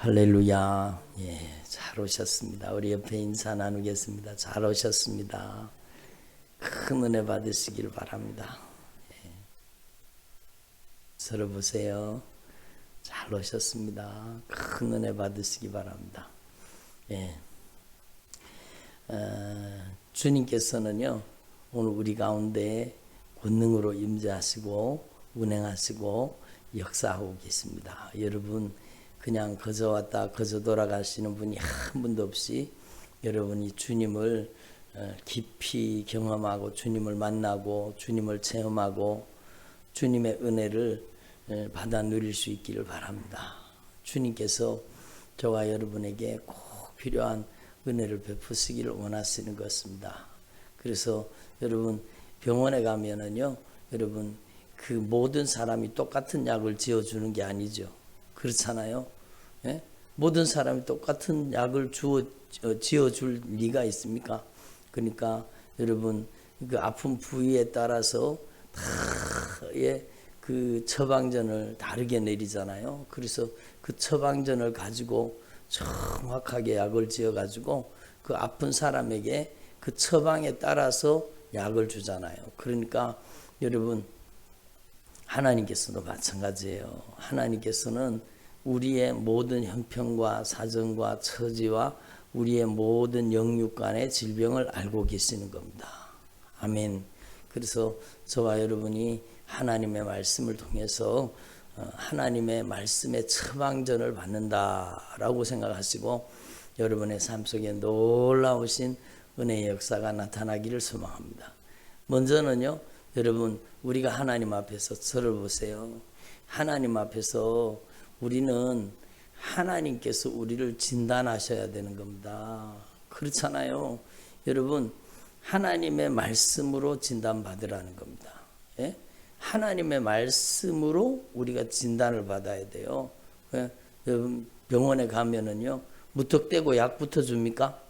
할렐루야. 예, 잘 오셨습니다. 우리 옆에 인사 나누겠습니다. 잘 오셨습니다. 큰 은혜 받으시길 바랍니다. 예. 서로 보세요. 잘 오셨습니다. 큰 은혜 받으시기 바랍니다. 예. 주님께서는요, 오늘 우리 가운데 권능으로 임재하시고 운행하시고 역사하고 계십니다. 여러분, 그냥 거저 왔다 거저 돌아가시는 분이 한 분도 없이 여러분이 주님을 깊이 경험하고 주님을 만나고 주님을 체험하고 주님의 은혜를 받아 누릴 수 있기를 바랍니다. 주님께서 저와 여러분에게 꼭 필요한 은혜를 베푸시기를 원하시는 것입니다. 그래서 여러분 병원에 가면은요, 여러분 그 모든 사람이 똑같은 약을 지어주는 게 아니죠. 그렇잖아요. 예? 모든 사람이 똑같은 약을 지어줄 리가 있습니까? 그러니까 여러분 그 아픈 부위에 따라서 다의 그 처방전을 다르게 내리잖아요. 그래서 그 처방전을 가지고 정확하게 약을 지어가지고 그 아픈 사람에게 그 처방에 따라서 약을 주잖아요. 그러니까 여러분 하나님께서도 마찬가지예요. 하나님께서는 우리의 모든 형편과 사정과 처지와 우리의 모든 영육간의 질병을 알고 계시는 겁니다. 아멘. 그래서 저와 여러분이 하나님의 말씀을 통해서 하나님의 말씀의 처방전을 받는다라고 생각하시고 여러분의 삶 속에 놀라우신 은혜의 역사가 나타나기를 소망합니다. 먼저는요, 여러분 우리가 하나님 앞에서 저를 보세요. 하나님 앞에서 우리는 하나님께서 우리를 진단하셔야 되는 겁니다. 그렇잖아요. 여러분 하나님의 말씀으로 진단받으라는 겁니다. 예? 하나님의 말씀으로 우리가 진단을 받아야 돼요. 예? 여러분 병원에 가면은요, 무턱대고 약부터 줍니까?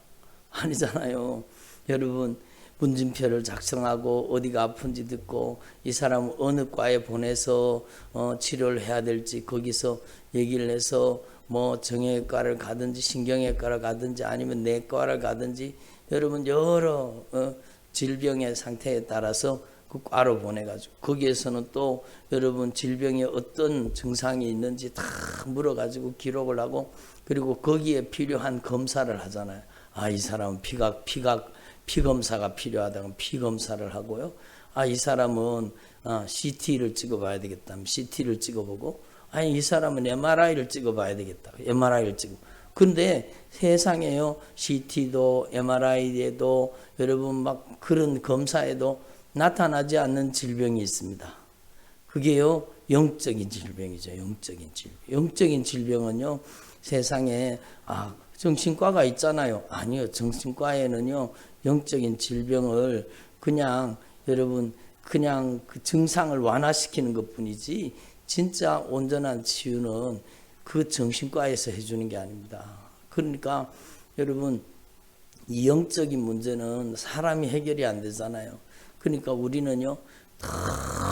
아니잖아요. 여러분 문진표를 작성하고 어디가 아픈지 듣고 이 사람을 어느 과에 보내서 치료를 해야 될지 거기서 얘기를 해서 뭐 정형외과를 가든지 신경외과를 가든지 아니면 내과를 가든지 여러분 여러 질병의 상태에 따라서 그 과로 보내가지고 거기에서는 또 여러분 질병에 어떤 증상이 있는지 다 물어가지고 기록을 하고 그리고 거기에 필요한 검사를 하잖아요. 아, 이 사람은 피 검사가 필요하다면 피 검사를 하고요. 아, 이 사람은 CT를 찍어봐야 되겠다. CT를 찍어보고, 아니 이 사람은 MRI를 찍어봐야 되겠다. MRI를 찍어. 근데 세상에요, CT도 MRI에도 여러분 막 그런 검사에도 나타나지 않는 질병이 있습니다. 그게요, 영적인 질병이죠. 영적인 질병. 영적인 질병은요, 세상에 정신과가 있잖아요. 아니요, 정신과에는요 영적인 질병을 그냥 여러분 그냥 그 증상을 완화시키는 것뿐이지 진짜 온전한 치유는 그 정신과에서 해주는 게 아닙니다. 그러니까 여러분 이 영적인 문제는 사람이 해결이 안 되잖아요. 그러니까 우리는요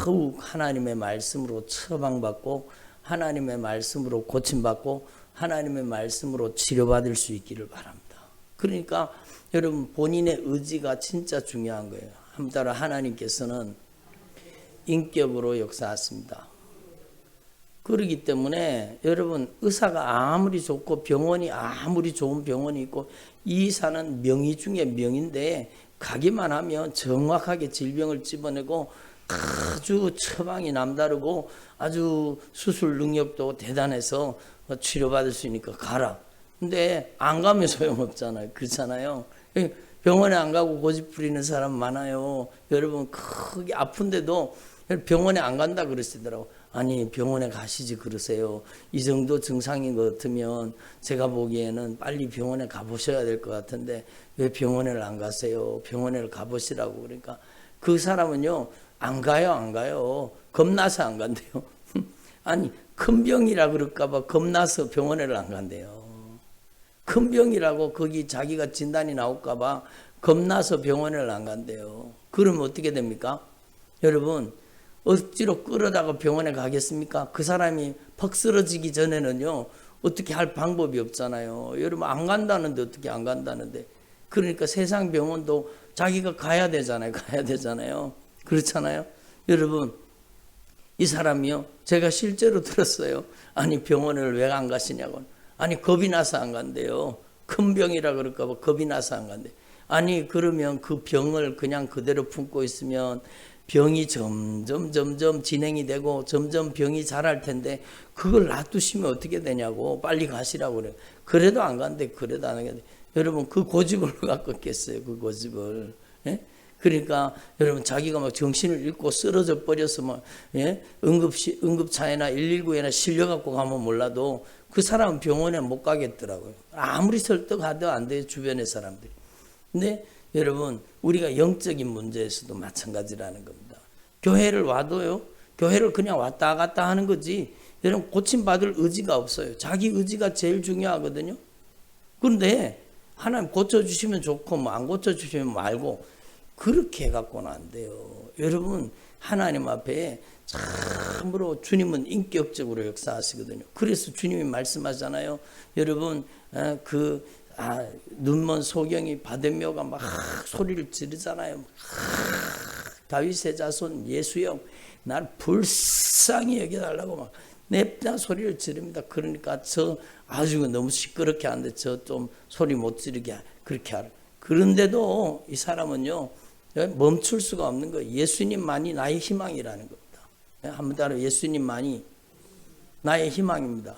더욱 하나님의 말씀으로 처방받고 하나님의 말씀으로 고침받고 하나님의 말씀으로 치료받을 수 있기를 바랍니다. 그러니까 여러분 본인의 의지가 진짜 중요한 거예요. 한따라 하나님께서는 인격으로 역사하십니다. 그렇기 때문에 여러분 의사가 아무리 좋고 병원이 아무리 좋은 병원이 있고 이사는 명의 중에 명인데 가기만 하면 정확하게 질병을 집어내고 아주 처방이 남다르고 아주 수술 능력도 대단해서 치료받을 수 있으니까 가라. 근데 안 가면 소용없잖아요. 그렇잖아요. 병원에 안 가고 고집 부리는 사람 많아요. 여러분 크게 아픈데도 병원에 안 간다 그러시더라고. 아니 병원에 가시지 그러세요. 이 정도 증상인 것 같으면 제가 보기에는 빨리 병원에 가보셔야 될 것 같은데 왜 병원을 안 가세요? 병원에 가보시라고. 그러니까 그 사람은요 안 가요. 겁나서 안 간대요. 아니 큰 병이라 그럴까봐 겁나서 병원을 안 간대요. 큰 병이라고 거기 자기가 진단이 나올까봐 겁나서 병원을 안 간대요. 그러면 어떻게 됩니까? 여러분 억지로 끌어다가 병원에 가겠습니까? 그 사람이 퍽 쓰러지기 전에는요 어떻게 할 방법이 없잖아요. 여러분 안 간다는데 어떻게 안 간다는데. 그러니까 세상 병원도 자기가 가야 되잖아요. 가야 되잖아요. 그렇잖아요. 여러분 이 사람이요. 제가 실제로 들었어요. 아니 병원을 왜 안 가시냐고. 아니 겁이 나서 안 간대요. 큰 병이라 그럴까 봐 겁이 나서 안 간대. 아니 그러면 그 병을 그냥 그대로 품고 있으면 병이 점점 진행이 되고 점점 병이 자랄 텐데 그걸 놔두시면 어떻게 되냐고. 빨리 가시라고 그래요. 그래도 안 간대. 그래도 안 간대. 여러분 그 고집을 갖고 있겠어요. 그 고집을. 예? 그러니까 여러분 자기가 막 정신을 잃고 쓰러져 버려서 막 예? 응급차에나 119에나 실려갖고 가면 몰라도 그 사람은 병원에 못 가겠더라고요. 아무리 설득하도 안 돼요. 주변의 사람들이. 근데 여러분 우리가 영적인 문제에서도 마찬가지라는 겁니다. 교회를 와도요. 교회를 그냥 왔다 갔다 하는 거지. 여러분 고침받을 의지가 없어요. 자기 의지가 제일 중요하거든요. 그런데 하나님 고쳐주시면 좋고 뭐 안 고쳐주시면 말고 그렇게 해갖고는 안 돼요. 여러분 하나님 앞에 참으로 주님은 인격적으로 역사하시거든요. 그래서 주님이 말씀하잖아요. 여러분 눈먼 소경이 바데메오가 막 소리를 지르잖아요. 다윗의 자손 예수여 날 불쌍히 여겨달라고 막 냅다 소리를 지릅니다. 그러니까 저 아주 너무 시끄럽게 하는데 저 좀 소리 못 지르게 그렇게 하라. 그런데도 이 사람은요 멈출 수가 없는 거예요. 예수님만이 나의 희망이라는 겁니다. 한번 따라 예수님만이 나의 희망입니다.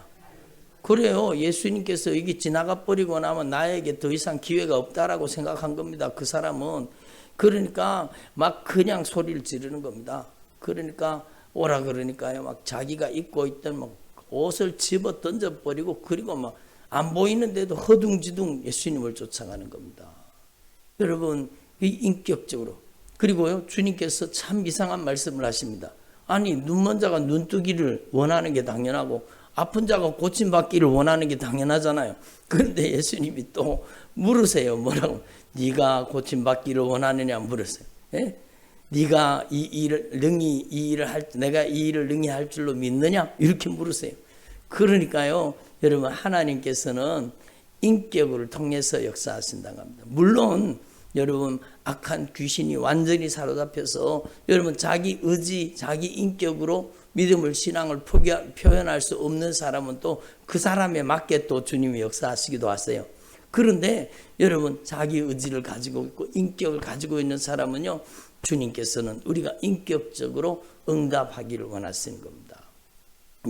그래요. 예수님께서 이게 지나가 버리고 나면 나에게 더 이상 기회가 없다라고 생각한 겁니다. 그 사람은. 그러니까 막 그냥 소리를 지르는 겁니다. 그러니까 오라 그러니까요. 막 자기가 입고 있던 막 옷을 집어 던져 버리고 그리고 막 안 보이는데도 허둥지둥 예수님을 쫓아가는 겁니다. 여러분 이 인격적으로. 그리고요 주님께서 참 이상한 말씀을 하십니다. 아니 눈먼 자가 눈뜨기를 원하는 게 당연하고 아픈 자가 고침받기를 원하는 게 당연하잖아요. 그런데 예수님이 또 물으세요. 뭐라고? 네가 고침받기를 원하느냐 물으세요. 예? 네가 이 일을 내가 이 일을 능히 할 줄로 믿느냐? 이렇게 물으세요. 그러니까요, 여러분 하나님께서는 인격을 통해서 역사하신다고 합니다. 물론 여러분 악한 귀신이 완전히 사로잡혀서 여러분 자기 의지, 자기 인격으로 믿음을 신앙을 표현할 수 없는 사람은 또 그 사람에 맞게 또 주님이 역사하시기도 하세요. 그런데 여러분 자기 의지를 가지고 있고 인격을 가지고 있는 사람은요 주님께서는 우리가 인격적으로 응답하기를 원하시는 겁니다.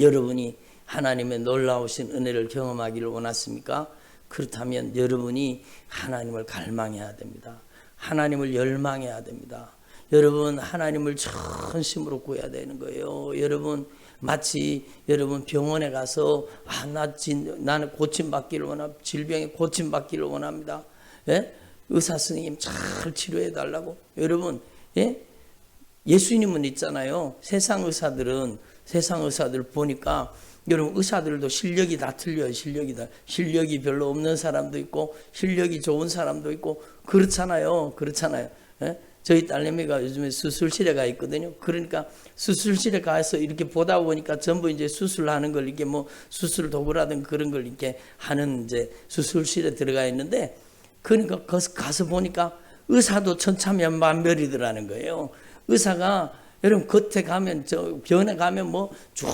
여러분이 하나님의 놀라우신 은혜를 경험하기를 원하십니까? 그렇다면 여러분이 하나님을 갈망해야 됩니다. 하나님을 열망해야 됩니다. 여러분 하나님을 전심으로 구해야 되는 거예요. 여러분 마치 여러분 병원에 가서 나는 고침받기를 원합니다. 질병에 고침받기를 원합니다. 예? 의사 선생님 잘 치료해 달라고. 여러분 예수님은 있잖아요. 세상 의사들 보니까 여러분 의사들도 실력이 다 틀려요. 실력이 별로 없는 사람도 있고 실력이 좋은 사람도 있고 그렇잖아요. 예? 저희 딸내미가 요즘에 수술실에 가 있거든요. 그러니까 수술실에 가서 이렇게 보다 보니까 전부 이제 수술하는 걸 이게 뭐 수술 도구라든 그런 걸 이렇게 하는 이제 수술실에 들어가 있는데 그러니까 가서 보니까 의사도 천차만별이더라는 거예요. 의사가 여러분 겉에 가면 저 병원에 가면 뭐 쭉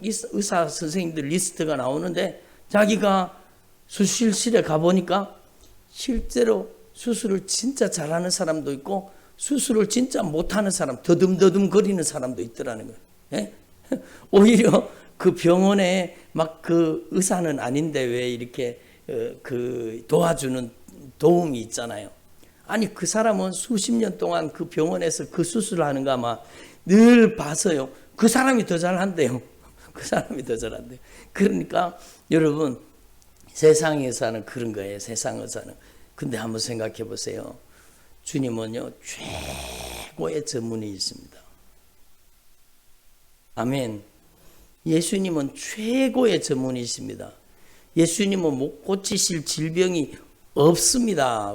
의사 선생님들 리스트가 나오는데 자기가 수술실에 가 보니까 실제로 수술을 진짜 잘하는 사람도 있고 수술을 진짜 못하는 사람, 더듬더듬 거리는 사람도 있더라는 거예요. 예? 오히려 그 병원에 막 그 의사는 아닌데 왜 이렇게 그 도와주는 도움이 있잖아요. 아니 그 사람은 수십 년 동안 그 병원에서 그 수술을 하는 거 아마 늘 봐서요. 그 사람이 더 잘한대요. 그 사람이 더 잘한대요. 그러니까 여러분 세상에서는 그런 거예요. 세상 의사는. 근데 한번 생각해 보세요. 주님은요 최고의 전문이 있습니다. 아멘. 예수님은 최고의 전문이십니다. 예수님은 못 고치실 질병이 없습니다.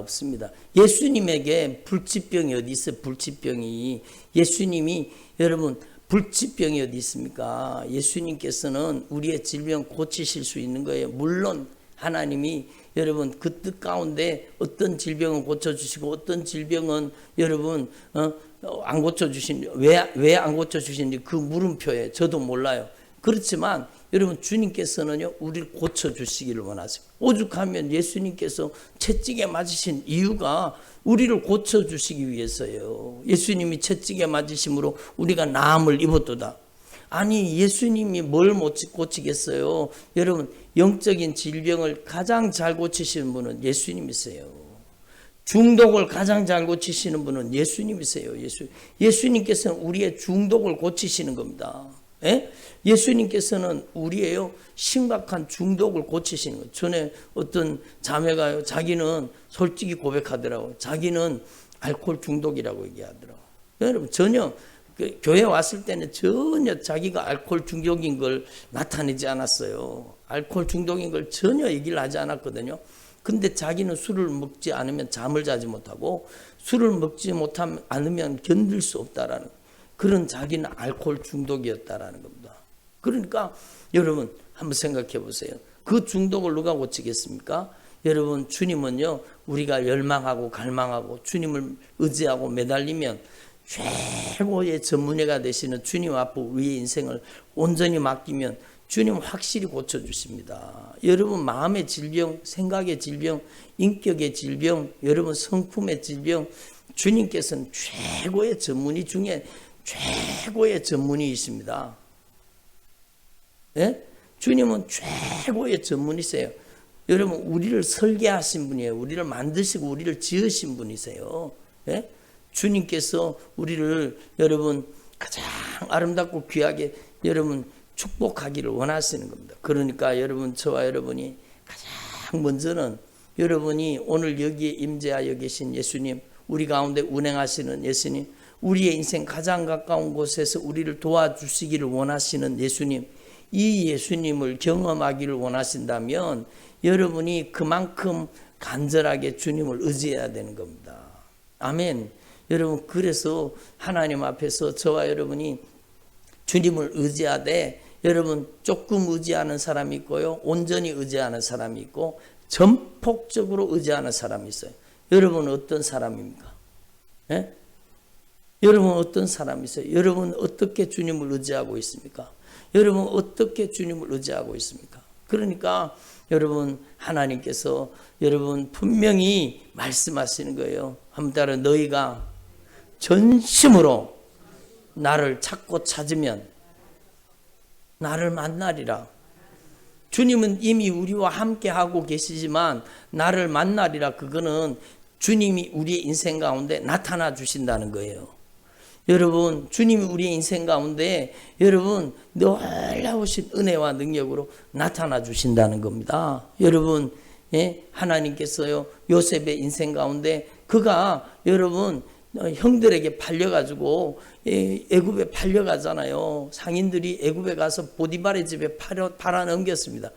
예수님에게 불치병이 어디 있어요? 불치병이. 예수님이 여러분 불치병이 어디 있습니까? 예수님께서는 우리의 질병 고치실 수 있는 거예요. 물론 하나님이 여러분 그 뜻 가운데 어떤 질병은 고쳐주시고 어떤 질병은 여러분 안 고쳐주신, 왜 안 고쳐주시는지 그 물음표에 저도 몰라요. 그렇지만 여러분 주님께서는요 우리를 고쳐주시기를 원하세요. 오죽하면 예수님께서 채찍에 맞으신 이유가 우리를 고쳐주시기 위해서요. 예수님이 채찍에 맞으심으로 우리가 나음을 입었도다. 아니 예수님이 뭘 못 고치겠어요. 여러분 영적인 질병을 가장 잘 고치시는 분은 예수님이세요. 중독을 가장 잘 고치시는 분은 예수님이세요. 예수님께서는 우리의 중독을 고치시는 겁니다. 예? 예수님께서는 우리의 심각한 중독을 고치시는 거예요. 전에 어떤 자매가 자기는 솔직히 고백하더라고요. 자기는 알코올 중독이라고 얘기하더라고요. 여러분 전혀 교회 왔을 때는 전혀 자기가 알코올 중독인 걸 나타내지 않았어요. 알코올 중독인 걸 전혀 얘기를 하지 않았거든요. 근데 자기는 술을 먹지 않으면 잠을 자지 못하고 술을 먹지 않으면 견딜 수 없다라는 그런 자기는 알코올 중독이었다라는 겁니다. 그러니까 여러분 한번 생각해 보세요. 그 중독을 누가 고치겠습니까? 여러분 주님은요 우리가 열망하고 갈망하고 주님을 의지하고 매달리면 최고의 전문의가 되시는 주님 앞에 우리의 인생을 온전히 맡기면 주님은 확실히 고쳐주십니다. 여러분 마음의 질병, 생각의 질병, 인격의 질병, 여러분 성품의 질병, 주님께서는 최고의 전문의 중에 최고의 전문의이십니다. 예? 주님은 최고의 전문이세요. 여러분 우리를 설계하신 분이에요. 우리를 만드시고 우리를 지으신 분이세요. 예? 주님께서 우리를 여러분 가장 아름답고 귀하게 여러분 축복하기를 원하시는 겁니다. 그러니까 여러분 저와 여러분이 가장 먼저는 여러분이 오늘 여기에 임재하여 계신 예수님, 우리 가운데 운행하시는 예수님, 우리의 인생 가장 가까운 곳에서 우리를 도와주시기를 원하시는 예수님, 이 예수님을 경험하기를 원하신다면 여러분이 그만큼 간절하게 주님을 의지해야 되는 겁니다. 아멘. 여러분 그래서 하나님 앞에서 저와 여러분이 주님을 의지하되 여러분 조금 의지하는 사람이 있고요. 온전히 의지하는 사람이 있고 전폭적으로 의지하는 사람이 있어요. 여러분은 어떤 사람입니까? 예? 여러분 어떤 사람이세요? 여러분 어떻게 주님을 의지하고 있습니까? 여러분 어떻게 주님을 의지하고 있습니까? 그러니까 여러분 하나님께서 여러분 분명히 말씀하시는 거예요. 한번 따라 너희가 전심으로 나를 찾고 찾으면 나를 만나리라. 주님은 이미 우리와 함께 하고 계시지만 나를 만나리라. 그거는 주님이 우리의 인생 가운데 나타나 주신다는 거예요. 여러분 주님이 우리의 인생 가운데 여러분 놀라우신 은혜와 능력으로 나타나 주신다는 겁니다. 여러분 하나님께서요 요셉의 인생 가운데 그가 여러분 형들에게 팔려가지고 애굽에 팔려가잖아요. 상인들이 애굽에 가서 보디발의 집에 팔아 넘겼습니다.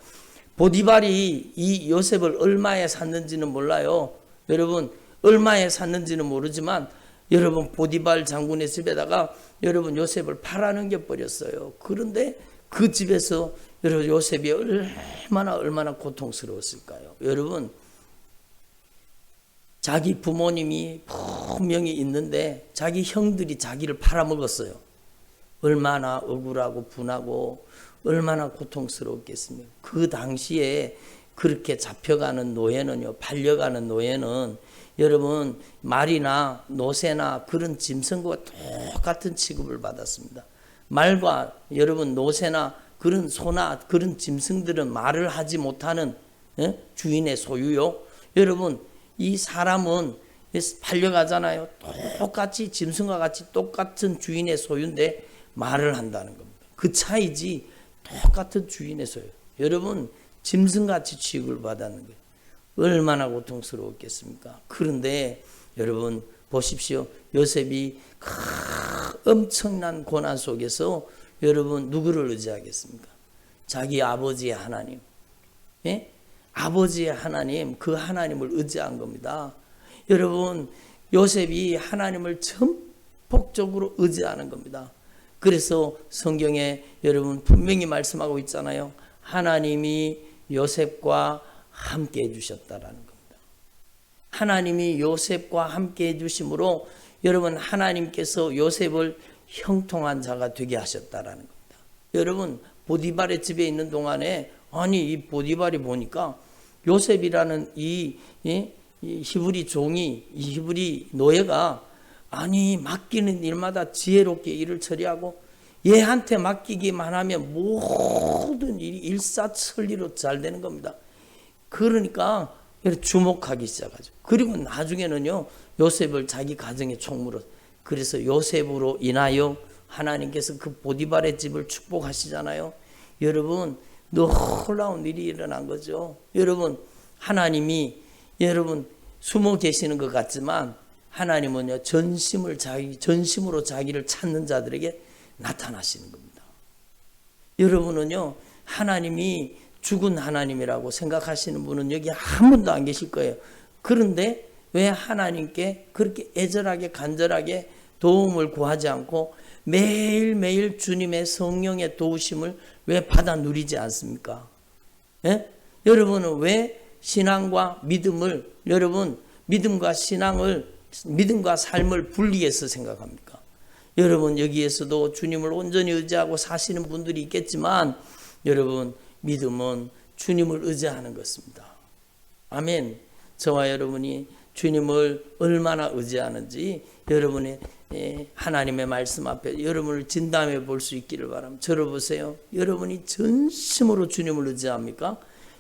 보디발이 이 요셉을 얼마에 샀는지는 몰라요. 여러분 얼마에 샀는지는 모르지만 여러분 보디발 장군의 집에다가 여러분 요셉을 팔아 넘겨 버렸어요. 그런데 그 집에서 여러분 요셉이 얼마나 고통스러웠을까요? 여러분 자기 부모님이 분명히 있는데 자기 형들이 자기를 팔아먹었어요. 얼마나 억울하고 분하고 얼마나 고통스러웠겠습니까? 그 당시에 그렇게 잡혀가는 노예는요, 팔려가는 노예는 여러분 말이나 노새나 그런 짐승과 똑같은 취급을 받았습니다. 말과 여러분 노새나 그런 소나 그런 짐승들은 말을 하지 못하는 주인의 소유요. 여러분 이 사람은 팔려가잖아요. 똑같이 짐승과 같이 똑같은 주인의 소유인데 말을 한다는 겁니다. 그 차이지 똑같은 주인의 소유. 여러분 짐승같이 취급을 받았는 거예요. 얼마나 고통스러웠겠습니까? 그런데 여러분 보십시오. 요셉이 엄청난 고난 속에서 여러분 누구를 의지하겠습니까? 자기 아버지의 하나님. 예? 아버지의 하나님, 그 하나님을 의지한 겁니다. 여러분 요셉이 하나님을 전폭적으로 의지하는 겁니다. 그래서 성경에 여러분 분명히 말씀하고 있잖아요. 하나님이 요셉과 함께 해주셨다라는 겁니다. 하나님이 요셉과 함께 해주심으로 여러분 하나님께서 요셉을 형통한 자가 되게 하셨다라는 겁니다. 여러분 보디발의 집에 있는 동안에 아니 이 보디발이 보니까 요셉이라는 이 히브리 종이 이 히브리 노예가 아니 맡기는 일마다 지혜롭게 일을 처리하고 얘한테 맡기기만 하면 모든 일이 일사천리로 잘 되는 겁니다. 그러니까 주목하기 시작하죠. 그리고 나중에는요 요셉을 자기 가정의 총무로, 그래서 요셉으로 인하여 하나님께서 그 보디발의 집을 축복하시잖아요. 여러분 놀라운 일이 일어난 거죠. 여러분 하나님이 여러분 숨어 계시는 것 같지만 하나님은요 전심으로 자기를 찾는 자들에게 나타나시는 겁니다. 여러분은요 하나님이 죽은 하나님이라고 생각하시는 분은 여기 한 분도 안 계실 거예요. 그런데 왜 하나님께 그렇게 애절하게 간절하게 도움을 구하지 않고 매일매일 주님의 성령의 도우심을 왜 받아 누리지 않습니까? 예? 여러분은 왜 신앙과 믿음을, 여러분 믿음과 신앙을, 믿음과 삶을 분리해서 생각합니까? 여러분 여기에서도 주님을 온전히 의지하고 사시는 분들이 있겠지만 여러분 믿음은 주님을 의지하는 것입니다. 아멘. 저와 여러분이 주님을 얼마나 의지하는지 여러분의 하나님의 말씀 앞에 여러분을 진담해 볼 수 있기를 바랍니다. 저를 보세요. 여러분이 전심으로 주님을 의지합니까?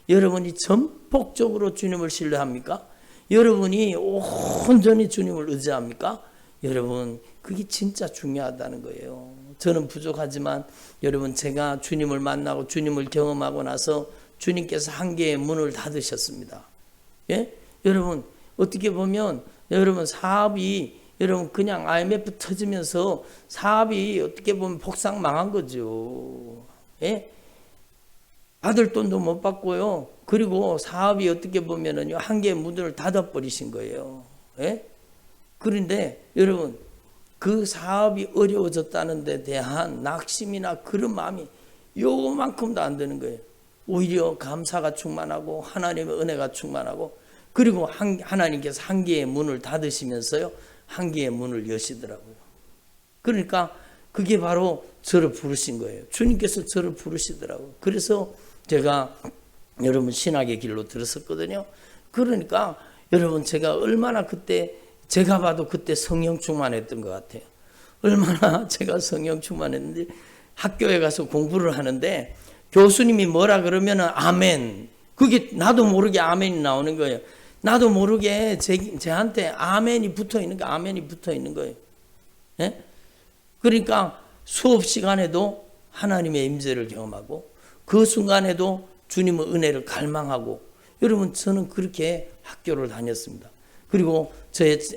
여러분이 전폭적으로 주님을 신뢰합니까? 여러분이 온전히 주님을 의지합니까? 여러분 그게 진짜 중요하다는 거예요. 저는 부족하지만 여러분 제가 주님을 만나고 주님을 경험하고 나서 주님께서 한계의 문을 닫으셨습니다. 예? 여러분 어떻게 보면 여러분 사업이 여러분 그냥 IMF 터지면서 사업이 어떻게 보면 폭삭 망한 거죠. 예? 받을 돈도 못 받고요. 그리고 사업이 어떻게 보면은요 한계의 문을 닫아버리신 거예요. 예? 그런데 여러분 그 사업이 어려워졌다는 데 대한 낙심이나 그런 마음이 요만큼도 안 되는 거예요. 오히려 감사가 충만하고 하나님의 은혜가 충만하고 그리고 하나님께서 한계의 문을 닫으시면서요 한계의 문을 여시더라고요. 그러니까 그게 바로 저를 부르신 거예요. 주님께서 저를 부르시더라고요. 그래서 제가 여러분 신학의 길로 들었었거든요. 그러니까 여러분 제가 얼마나 그때 제가 봐도 그때 성령 충만했던 것 같아요. 얼마나 제가 성령 충만했는지 학교에 가서 공부를 하는데 교수님이 뭐라 그러면은 아멘. 그게 나도 모르게 아멘이 나오는 거예요. 나도 모르게 제한테 아멘이 붙어 있는 거, 아멘이 붙어 있는 거예요. 예? 그러니까 수업 시간에도 하나님의 임재를 경험하고 그 순간에도 주님의 은혜를 갈망하고 여러분 저는 그렇게 학교를 다녔습니다. 그리고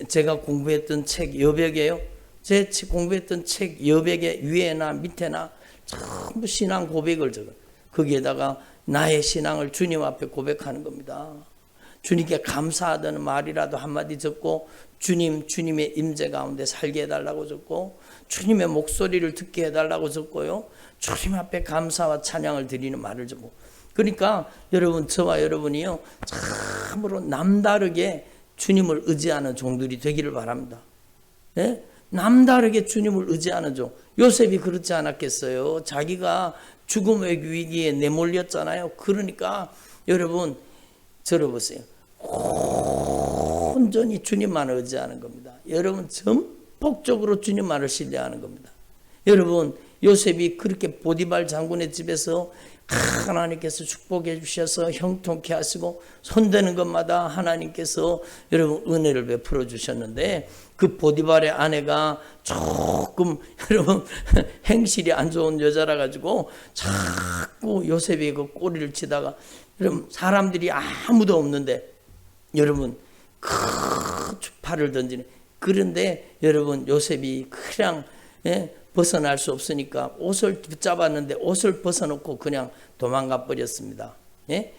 제가 공부했던 책 여백에요. 제 공부했던 책 여백의 위에나 밑에나 전부 신앙 고백을 적어요. 거기에다가 나의 신앙을 주님 앞에 고백하는 겁니다. 주님께 감사하다는 말이라도 한마디 적고 주님의 임재 가운데 살게 해달라고 적고 주님의 목소리를 듣게 해달라고 적고요. 주님 앞에 감사와 찬양을 드리는 말을 적고 그러니까 여러분 저와 여러분이요 참으로 남다르게 주님을 의지하는 종들이 되기를 바랍니다. 예? 남다르게 주님을 의지하는 종. 요셉이 그렇지 않았겠어요? 자기가 죽음의 위기에 내몰렸잖아요. 그러니까 여러분 저를 보세요. 온전히 주님만 의지하는 겁니다. 여러분 전폭적으로 주님만을 신뢰하는 겁니다. 여러분 요셉이 그렇게 보디발 장군의 집에서 하나님께서 축복해 주셔서 형통케 하시고 손대는 것마다 하나님께서 여러분 은혜를 베풀어 주셨는데 그 보디발의 아내가 조금 여러분 행실이 안 좋은 여자라 가지고 자꾸 요셉이 그 꼬리를 치다가 여러분 사람들이 아무도 없는데 여러분 큰 팔을 던지는 그런데 여러분 요셉이 그냥 벗어날 수 없으니까 옷을 붙잡았는데 옷을 벗어놓고 그냥 도망가 버렸습니다. 예?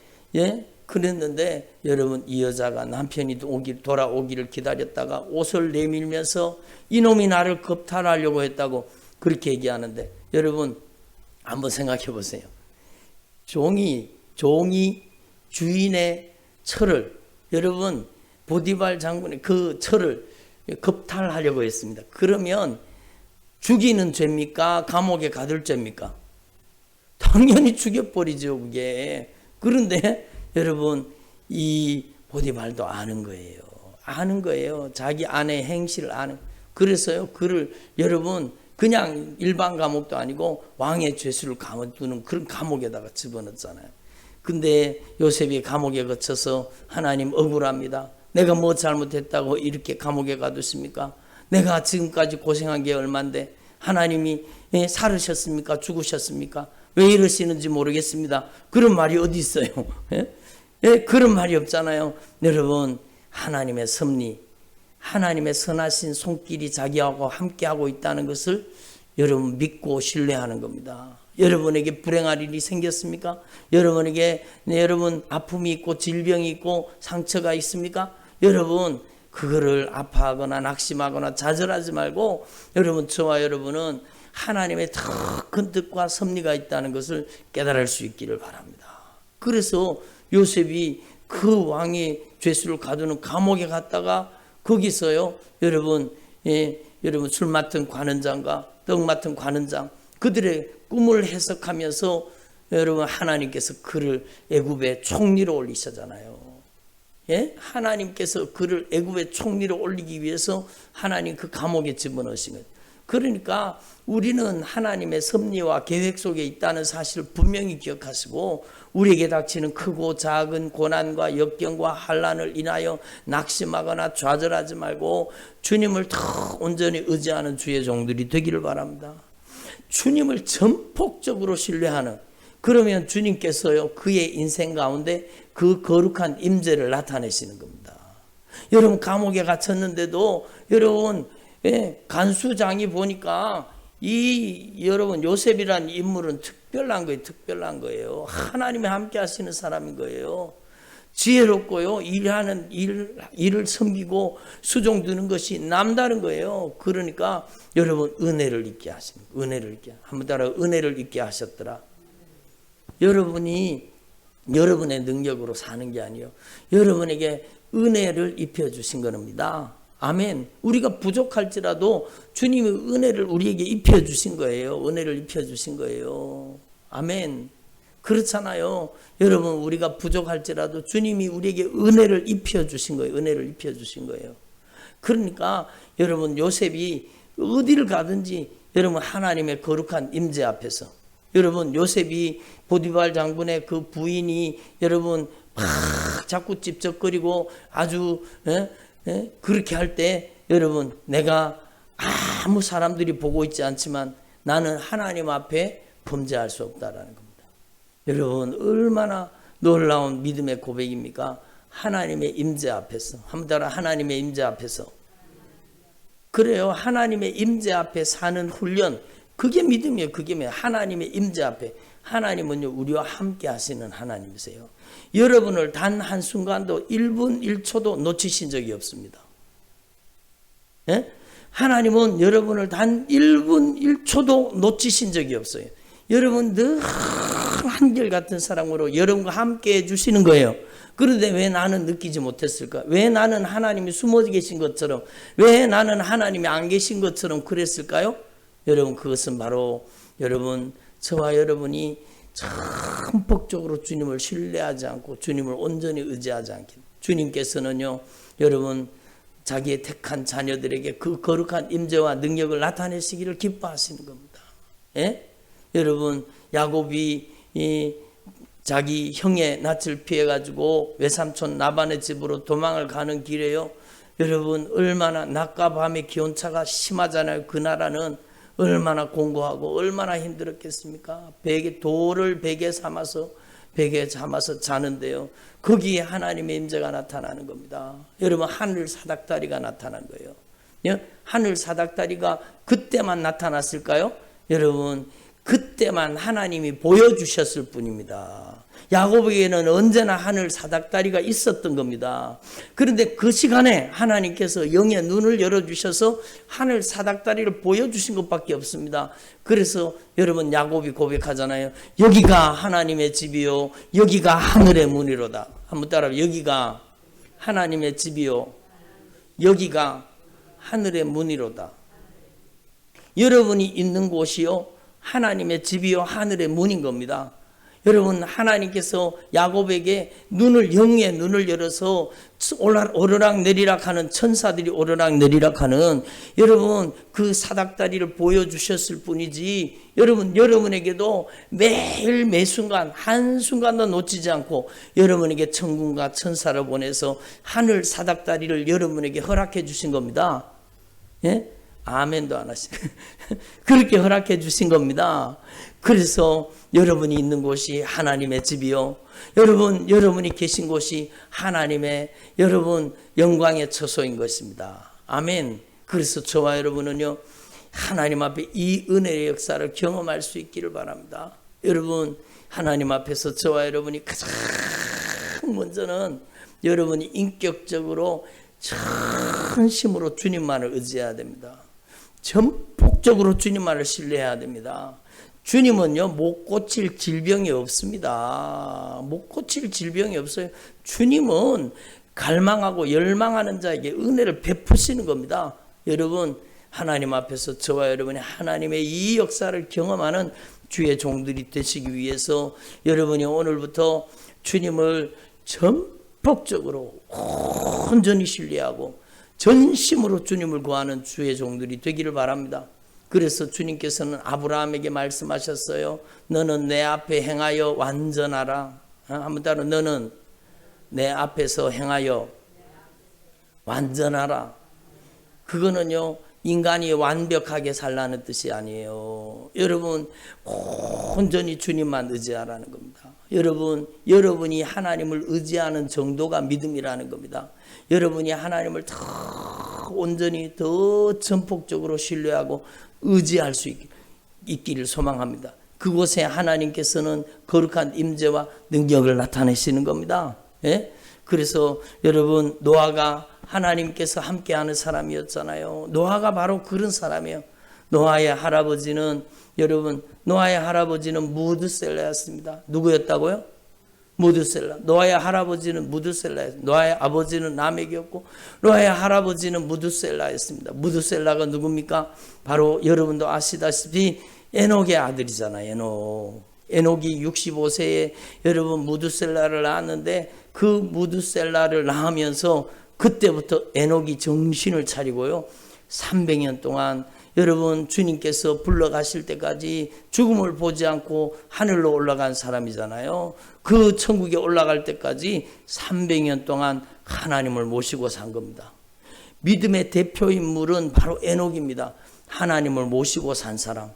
그랬는데 여러분 이 여자가 남편이 돌아오기를 기다렸다가 옷을 내밀면서 이놈이 나를 겁탈하려고 했다고 그렇게 얘기하는데 여러분 한번 생각해 보세요. 종이 주인의 철을, 여러분 보디발 장군의 그 철을 겁탈하려고 했습니다. 그러면 죽이는 죄입니까? 감옥에 가둘 죄입니까? 당연히 죽여버리죠, 그게. 그런데 여러분 이 보디발도 아는 거예요. 자기 아내의 행실을 아는. 그래서요, 그를 여러분 그냥 일반 감옥도 아니고 왕의 죄수를 감아두는 그런 감옥에다가 집어넣었잖아요. 근데 요셉이 감옥에 갇혀서 하나님 억울합니다. 내가 뭐 잘못했다고 이렇게 감옥에 가두십니까? 내가 지금까지 고생한 게 얼만데 하나님이 살으셨습니까? 죽으셨습니까? 왜 이러시는지 모르겠습니다. 그런 말이 어디 있어요? 그런 말이 없잖아요. 여러분 하나님의 섭리, 하나님의 선하신 손길이 자기하고 함께하고 있다는 것을 여러분 믿고 신뢰하는 겁니다. 여러분에게 불행할 일이 생겼습니까? 여러분에게 여러분 아픔이 있고 질병이 있고 상처가 있습니까? 여러분 그거를 아파하거나 낙심하거나 좌절하지 말고 여러분 저와 여러분은 하나님의 더 큰 뜻과 섭리가 있다는 것을 깨달을 수 있기를 바랍니다. 그래서 요셉이 그 왕의 죄수를 가두는 감옥에 갔다가 거기서요 여러분 여러분 술 맡은 관원장과 떡 맡은 관원장 그들의 꿈을 해석하면서 여러분 하나님께서 그를 애굽의 총리로 올리셨잖아요. 하나님께서 그를 애굽의 총리로 올리기 위해서 하나님 그 감옥에 집어넣으신 거예요. 그러니까 우리는 하나님의 섭리와 계획 속에 있다는 사실을 분명히 기억하시고 우리에게 닥치는 크고 작은 고난과 역경과 환난을 인하여 낙심하거나 좌절하지 말고 주님을 더 온전히 의지하는 주의 종들이 되기를 바랍니다. 주님을 전폭적으로 신뢰하는, 그러면 주님께서요 그의 인생 가운데 그 거룩한 임재를 나타내시는 겁니다. 여러분 감옥에 갇혔는데도 여러분 간수장이 보니까 이 여러분 요셉이라는 인물은 특별한 거예요. 하나님이 함께 하시는 사람인 거예요. 지혜롭고요 일을 섬기고 수종 두는 것이 남다른 거예요. 그러니까 여러분 은혜를 잊게 하시는 거예요. 은혜를 잊게. 한번 따라 은혜를 잊게 하셨더라. 여러분이 여러분의 능력으로 사는 게 아니에요. 여러분에게 은혜를 입혀주신 겁니다. 아멘. 우리가 부족할지라도 주님이 은혜를 우리에게 입혀주신 거예요. 은혜를 입혀주신 거예요. 아멘. 그렇잖아요. 여러분 우리가 부족할지라도 주님이 우리에게 은혜를 입혀주신 거예요. 은혜를 입혀주신 거예요. 그러니까 여러분 요셉이 어디를 가든지 여러분 하나님의 거룩한 임재 앞에서, 여러분 요셉이 보디발 장군의 그 부인이 여러분 막 자꾸 찝쩍거리고 아주 그렇게 할 때 여러분 내가 아무 사람들이 보고 있지 않지만 나는 하나님 앞에 범죄할 수 없다라는 겁니다. 여러분 얼마나 놀라운 믿음의 고백입니까? 하나님의 임재 앞에서, 한번 따라 하나님의 임재 앞에서. 그래요. 하나님의 임재 앞에 사는 훈련, 그게 믿음이에요. 그게 하나님의 임재 앞에. 하나님은요 우리와 함께 하시는 하나님이세요. 여러분을 단 한순간도 1분 1초도 놓치신 적이 없습니다. 하나님은 여러분을 단 1분 1초도 놓치신 적이 없어요. 여러분 늘 한결같은 사랑으로 여러분과 함께 해주시는 거예요. 그런데 왜 나는 느끼지 못했을까? 왜 나는 하나님이 숨어 계신 것처럼, 왜 나는 하나님이 안 계신 것처럼 그랬을까요? 여러분 그것은 바로 여러분 저와 여러분이 전폭적으로 주님을 신뢰하지 않고 주님을 온전히 의지하지 않기. 주님께서는요 여러분 자기의 택한 자녀들에게 그 거룩한 임재와 능력을 나타내시기를 기뻐하시는 겁니다. 여러분 야곱이 자기 형의 낯을 피해가지고 외삼촌 라반의 집으로 도망을 가는 길에요. 여러분 얼마나 낮과 밤의 기온차가 심하잖아요. 그 나라는 얼마나 공고하고 얼마나 힘들었겠습니까? 돌을 베개 삼아서 자는데요. 거기에 하나님의 임재가 나타나는 겁니다. 여러분 하늘 사닥다리가 나타난 거예요. 하늘 사닥다리가 그때만 나타났을까요? 여러분 그때만 하나님이 보여주셨을 뿐입니다. 야곱에게는 언제나 하늘 사닥다리가 있었던 겁니다. 그런데 그 시간에 하나님께서 영의 눈을 열어주셔서 하늘 사닥다리를 보여주신 것밖에 없습니다. 그래서 여러분 야곱이 고백하잖아요. 여기가 하나님의 집이요 여기가 하늘의 문이로다. 한번 따라해. 여기가 하나님의 집이요 여기가 하늘의 문이로다. 여러분이 있는 곳이요 하나님의 집이요 하늘의 문인 겁니다. 여러분 하나님께서 야곱에게 영의 눈을 열어서 오르락 내리락 하는 천사들이 오르락 내리락 하는 여러분 그 사닥다리를 보여주셨을 뿐이지 여러분에게도 매일 매순간 한순간도 놓치지 않고 여러분에게 천군과 천사를 보내서 하늘 사닥다리를 여러분에게 허락해 주신 겁니다. 예? 아멘도 안 하시네. 그렇게 허락해 주신 겁니다. 그래서 여러분이 있는 곳이 하나님의 집이요. 여러분이 계신 곳이 하나님의 여러분 영광의 처소인 것입니다. 아멘. 그래서 저와 여러분은요, 하나님 앞에 이 은혜의 역사를 경험할 수 있기를 바랍니다. 여러분, 하나님 앞에서 저와 여러분이 가장 먼저는 여러분이 인격적으로 전심으로 주님만을 의지해야 됩니다. 전폭적으로 주님만을 신뢰해야 됩니다. 주님은요 못 고칠 질병이 없습니다. 못 고칠 질병이 없어요. 주님은 갈망하고 열망하는 자에게 은혜를 베푸시는 겁니다. 여러분 하나님 앞에서 저와 여러분이 하나님의 이 역사를 경험하는 주의 종들이 되시기 위해서 여러분이 오늘부터 주님을 전폭적으로 온전히 신뢰하고 전심으로 주님을 구하는 주의 종들이 되기를 바랍니다. 그래서 주님께서는 아브라함에게 말씀하셨어요. 너는 내 앞에 행하여 완전하라. 한번 따라. 너는 내 앞에서 행하여 완전하라. 그거는요 인간이 완벽하게 살라는 뜻이 아니에요. 여러분 온전히 주님만 의지하라는 겁니다. 여러분이 하나님을 의지하는 정도가 믿음이라는 겁니다. 여러분이 하나님을 더 온전히 더 전폭적으로 신뢰하고 의지할 수 있기를 소망합니다. 그곳에 하나님께서는 거룩한 임재와 능력을 나타내시는 겁니다. 예? 그래서 여러분 노아가 하나님께서 함께하는 사람이었잖아요. 노아가 바로 그런 사람이에요. 노아의 할아버지는 무드셀라였습니다. 누구였다고요? 무드셀라. 노아의 할아버지는 무드셀라였습니다. 노아의 아버지는 라멕이었고 노아의 할아버지는 무드셀라였습니다. 무드셀라가 누굽니까? 바로 여러분도 아시다시피 에녹의 아들이잖아요. 에녹이 65세에 여러분 무드셀라를 낳았는데 그 무드셀라를 낳으면서 그때부터 에녹이 정신을 차리고요. 300년 동안 여러분 주님께서 불러가실 때까지 죽음을 보지 않고 하늘로 올라간 사람이잖아요. 그 천국에 올라갈 때까지 300년 동안 하나님을 모시고 산 겁니다. 믿음의 대표인물은 바로 에녹입니다. 하나님을 모시고 산 사람.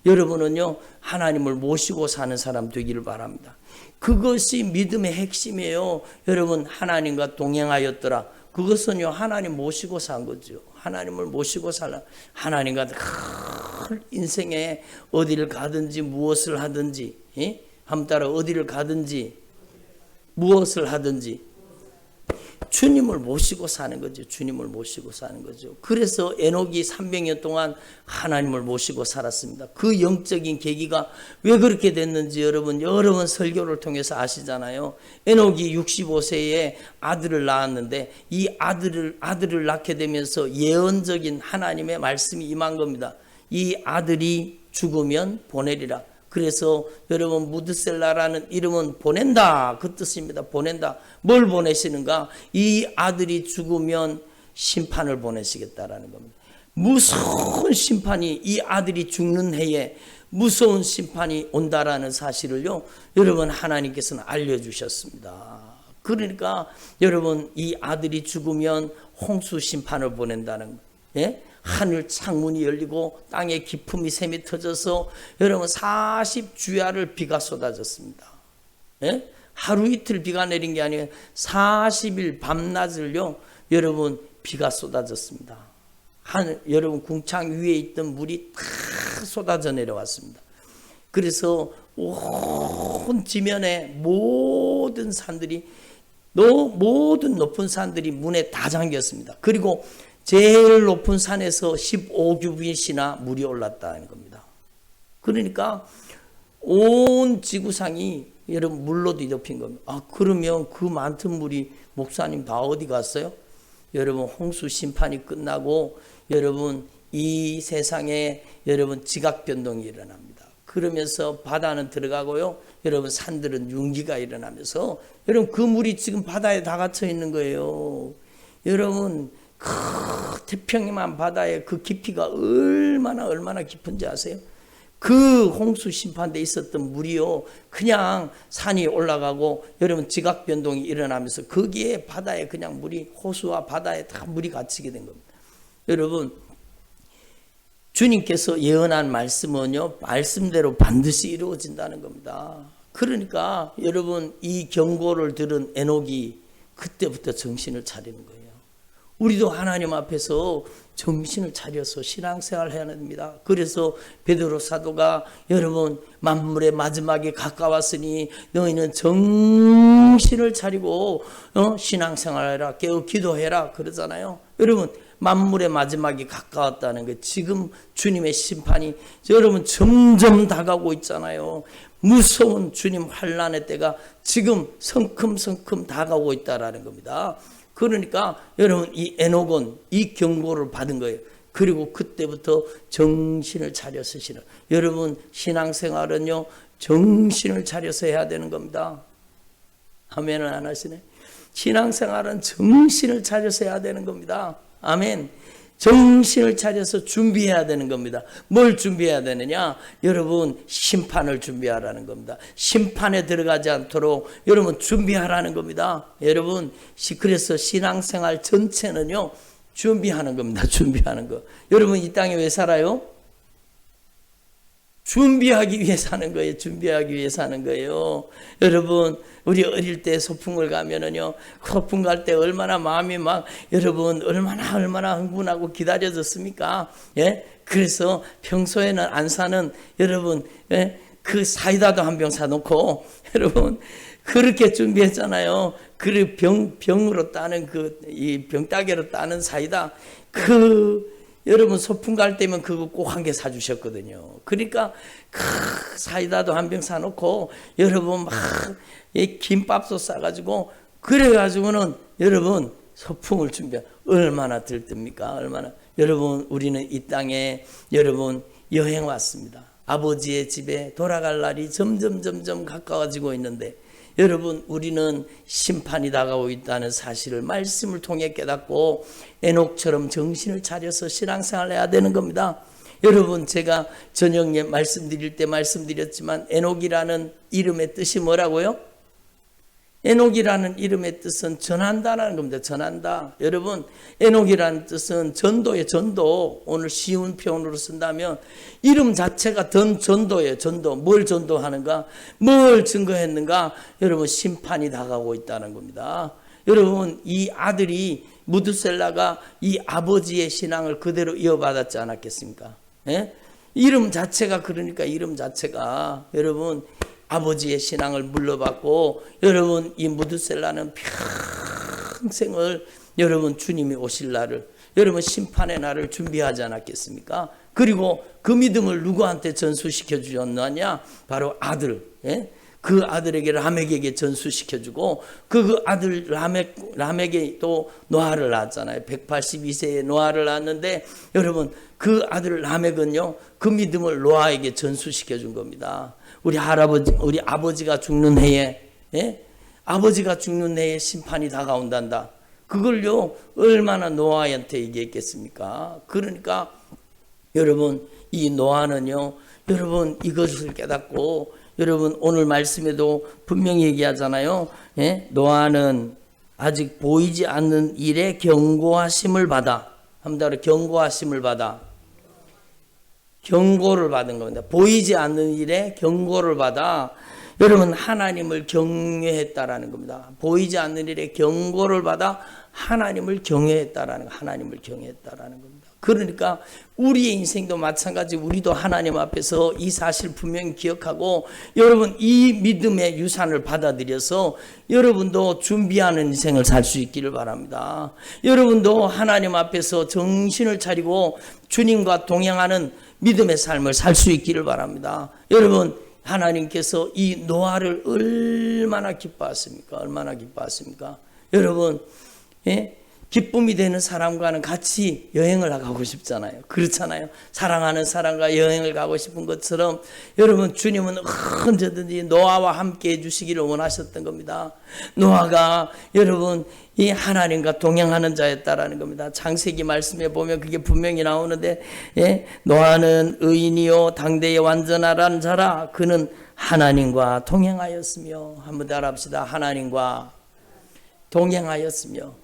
여러분은요 하나님을 모시고 사는 사람 되기를 바랍니다. 그것이 믿음의 핵심이에요. 여러분 하나님과 동행하였더라. 그것은요 하나님 모시고 산 거죠. 하나님을 모시고 살라. 하나님과 인생에 어디를 가든지 무엇을 하든지 한번 따라 어디를 가든지 무엇을 하든지 주님을 모시고 사는 거죠. 주님을 모시고 사는 거죠. 그래서 에녹이 300년 동안 하나님을 모시고 살았습니다. 그 영적인 계기가 왜 그렇게 됐는지 여러분 설교를 통해서 아시잖아요. 에녹이 65세에 아들을 낳았는데 이 아들을 낳게 되면서 예언적인 하나님의 말씀이 임한 겁니다. 이 아들이 죽으면 보내리라. 그래서 여러분 무드셀라라는 이름은 보낸다 그 뜻입니다. 보낸다. 뭘 보내시는가? 이 아들이 죽으면 심판을 보내시겠다라는 겁니다. 무서운 심판이 이 아들이 죽는 해에 무서운 심판이 온다라는 사실을요 여러분 하나님께서는 알려주셨습니다. 그러니까 여러분 이 아들이 죽으면 홍수 심판을 보낸다는 거예요. 예? 하늘 창문이 열리고 땅에 기품이 샘이 터져서 여러분 40주야를 비가 쏟아졌습니다. 예? 하루 이틀 비가 내린 게 아니에요. 40일 밤낮을요 여러분 비가 쏟아졌습니다. 여러분 궁창 위에 있던 물이 다 쏟아져 내려왔습니다. 그래서 온 지면에 모든 산들이 모든 높은 산들이 문에 다 잠겼습니다. 그리고 제일 높은 산에서 15규빗이나 물이 올랐다는 겁니다. 그러니까 온 지구상이 여러분 물로 뒤덮인 겁니다. 그러면 그 많은 물이 목사님 다 어디 갔어요? 여러분 홍수 심판이 끝나고 여러분 이 세상에 여러분 지각 변동이 일어납니다. 그러면서 바다는 들어가고요. 여러분 산들은 융기가 일어나면서 여러분 그 물이 지금 바다에 다 갇혀 있는 거예요. 여러분 그 태평양 바다의 그 깊이가 얼마나 깊은지 아세요? 그 홍수 심판대 있었던 물이요, 그냥 산이 올라가고 여러분 지각 변동이 일어나면서 거기에 바다에 그냥 물이, 호수와 바다에 다 물이 갇히게 된 겁니다. 여러분 주님께서 예언한 말씀은요, 말씀대로 반드시 이루어진다는 겁니다. 그러니까 여러분 이 경고를 들은 에녹이 그때부터 정신을 차리는 거예요. 우리도 하나님 앞에서 정신을 차려서 신앙생활을 해야 됩니다. 그래서 베드로 사도가 여러분 만물의 마지막에 가까웠으니 너희는 정신을 차리고 신앙생활해라, 깨어 기도해라 그러잖아요. 여러분 만물의 마지막이 가까웠다는 게 지금 주님의 심판이 여러분 점점 다가오고 있잖아요. 무서운 주님 환란의 때가 지금 성큼성큼 다가오고 있다라는 겁니다. 그러니까 여러분 이 에녹은 이 경고를 받은 거예요. 그리고 그때부터 정신을 차려서 여러분 신앙생활은요 정신을 차려서 해야 되는 겁니다. 아멘은 안 하시네. 신앙생활은 정신을 차려서 해야 되는 겁니다. 아멘. 정신을 차려서 준비해야 되는 겁니다. 뭘 준비해야 되느냐? 여러분 심판을 준비하라는 겁니다. 심판에 들어가지 않도록 여러분 준비하라는 겁니다. 여러분 그래서 신앙생활 전체는요 준비하는 겁니다. 준비하는 거. 여러분 이 땅에 왜 살아요? 준비하기 위해 사는 거예요. 준비하기 위해 사는 거예요. 여러분 우리 어릴 때 소풍을 가면은요, 소풍 갈 때 얼마나 마음이 막 여러분 얼마나 흥분하고 기다려졌습니까? 예? 그래서 평소에는 안 사는 여러분 그 사이다도 한 병 사놓고 여러분 그렇게 준비했잖아요. 그리고 병으로 따는 이 병따개로 따는 사이다 여러분 소풍 갈 때면 그거 꼭 한 개 사주셨거든요. 그러니까 사이다도 한 병 사놓고 여러분 막 김밥도 싸가지고 그래가지고는 여러분 소풍을 얼마나 들뜹니까? 얼마나. 여러분 우리는 이 땅에 여러분 여행 왔습니다. 아버지의 집에 돌아갈 날이 점점 가까워지고 있는데 여러분 우리는 심판이 다가오고 있다는 사실을 말씀을 통해 깨닫고 에녹처럼 정신을 차려서 신앙생활을 해야 되는 겁니다. 여러분 제가 저녁에 말씀드릴 때 말씀드렸지만 에녹이라는 이름의 뜻이 뭐라고요? 에녹이라는 이름의 뜻은 전한다라는 겁니다. 전한다. 여러분 에녹이라는 뜻은 전도예요. 전도. 오늘 쉬운 표현으로 쓴다면 이름 자체가 전도예요. 전도. 뭘 전도하는가? 뭘 증거했는가? 여러분 심판이 다가오고 있다는 겁니다. 여러분 이 아들이 무드셀라가 이 아버지의 신앙을 그대로 이어받았지 않았겠습니까? 예? 이름 자체가 그러니까 이름 자체가 여러분 아버지의 신앙을 물러받고 여러분 이 무드셀라는 평생을 여러분 주님이 오실 날을 여러분 심판의 날을 준비하지 않았겠습니까? 그리고 그 믿음을 누구한테 전수시켜 주었느냐? 바로 아들. 예? 그 아들에게 라멕에게 전수시켜주고 그 아들 라멕이 또 노아를 낳았잖아요. 182세에 노아를 낳았는데 여러분 그 아들 라멕은요 그 믿음을 노아에게 전수시켜준 겁니다. 우리 아버지가 죽는 해에 아버지가 죽는 해에 심판이 다가온단다. 그걸요 얼마나 노아한테 얘기했겠습니까? 그러니까 여러분 이 노아는요 여러분 이것을 깨닫고 여러분 오늘 말씀에도 분명히 얘기하잖아요. 노아는 아직 보이지 않는 일에 경고하심을 받아. 한번 경고하심을 받아. 경고를 받은 겁니다. 보이지 않는 일에 경고를 받아 여러분 하나님을 경외했다라는 겁니다. 보이지 않는 일에 경고를 받아 하나님을 경외했다라는 거. 하나님을 경외했다라는 겁니다. 그러니까 우리의 인생도 마찬가지, 우리도 하나님 앞에서 이 사실 분명히 기억하고 여러분 이 믿음의 유산을 받아들여서 여러분도 준비하는 인생을 살 수 있기를 바랍니다. 여러분도 하나님 앞에서 정신을 차리고 주님과 동행하는 믿음의 삶을 살 수 있기를 바랍니다. 여러분, 하나님께서 이 노아를 얼마나 기뻐하십니까? 얼마나 기뻐하십니까? 여러분, 예? 기쁨이 되는 사람과는 같이 여행을 가고 싶잖아요. 그렇잖아요. 사랑하는 사람과 여행을 가고 싶은 것처럼 여러분, 주님은 언제든지 노아와 함께 해주시기를 원하셨던 겁니다. 노아가 여러분 이 하나님과 동행하는 자였다라는 겁니다. 창세기 말씀에 보면 그게 분명히 나오는데, 예? 노아는 의인이요 당대의 완전하란 자라. 그는 하나님과 동행하였으며. 한번 따라합시다. 하나님과 동행하였으며.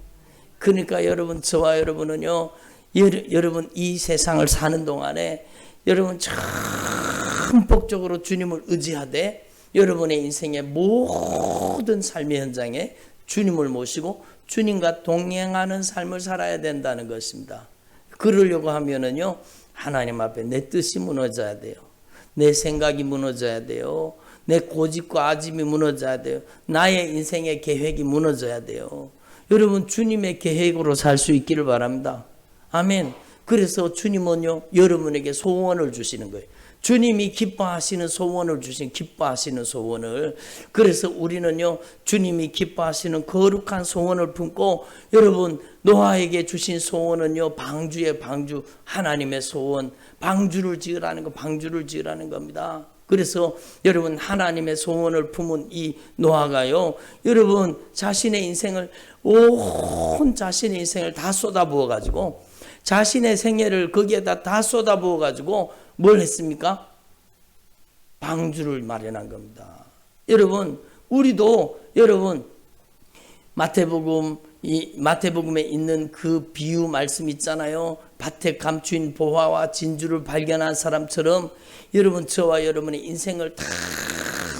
그러니까 여러분, 저와 여러분은요, 여러분 이 세상을 사는 동안에 여러분 전폭적으로 주님을 의지하되 여러분의 인생의 모든 삶의 현장에 주님을 모시고 주님과 동행하는 삶을 살아야 된다는 것입니다. 그러려고 하면은요, 하나님 앞에 내 뜻이 무너져야 돼요. 내 생각이 무너져야 돼요. 내 고집과 아집이 무너져야 돼요. 나의 인생의 계획이 무너져야 돼요. 여러분, 주님의 계획으로 살 수 있기를 바랍니다. 아멘. 그래서 주님은요, 여러분에게 소원을 주시는 거예요. 주님이 기뻐하시는 소원을 주신, 기뻐하시는 소원을. 그래서 우리는요, 주님이 기뻐하시는 거룩한 소원을 품고, 여러분, 노아에게 주신 소원은요, 방주의 방주, 하나님의 소원, 방주를 지으라는 거, 방주를 지으라는 겁니다. 그래서 여러분, 하나님의 소원을 품은 이 노아가요, 여러분 자신의 인생을, 온 자신의 인생을 다 쏟아부어 가지고, 자신의 생애를 거기에다 다 쏟아부어 가지고 뭘 했습니까? 방주를 마련한 겁니다. 여러분, 우리도 여러분 마태복음에 있는 그 비유 말씀 있잖아요. 밭에 감추인 보화와 진주를 발견한 사람처럼 여러분, 저와 여러분의 인생을 다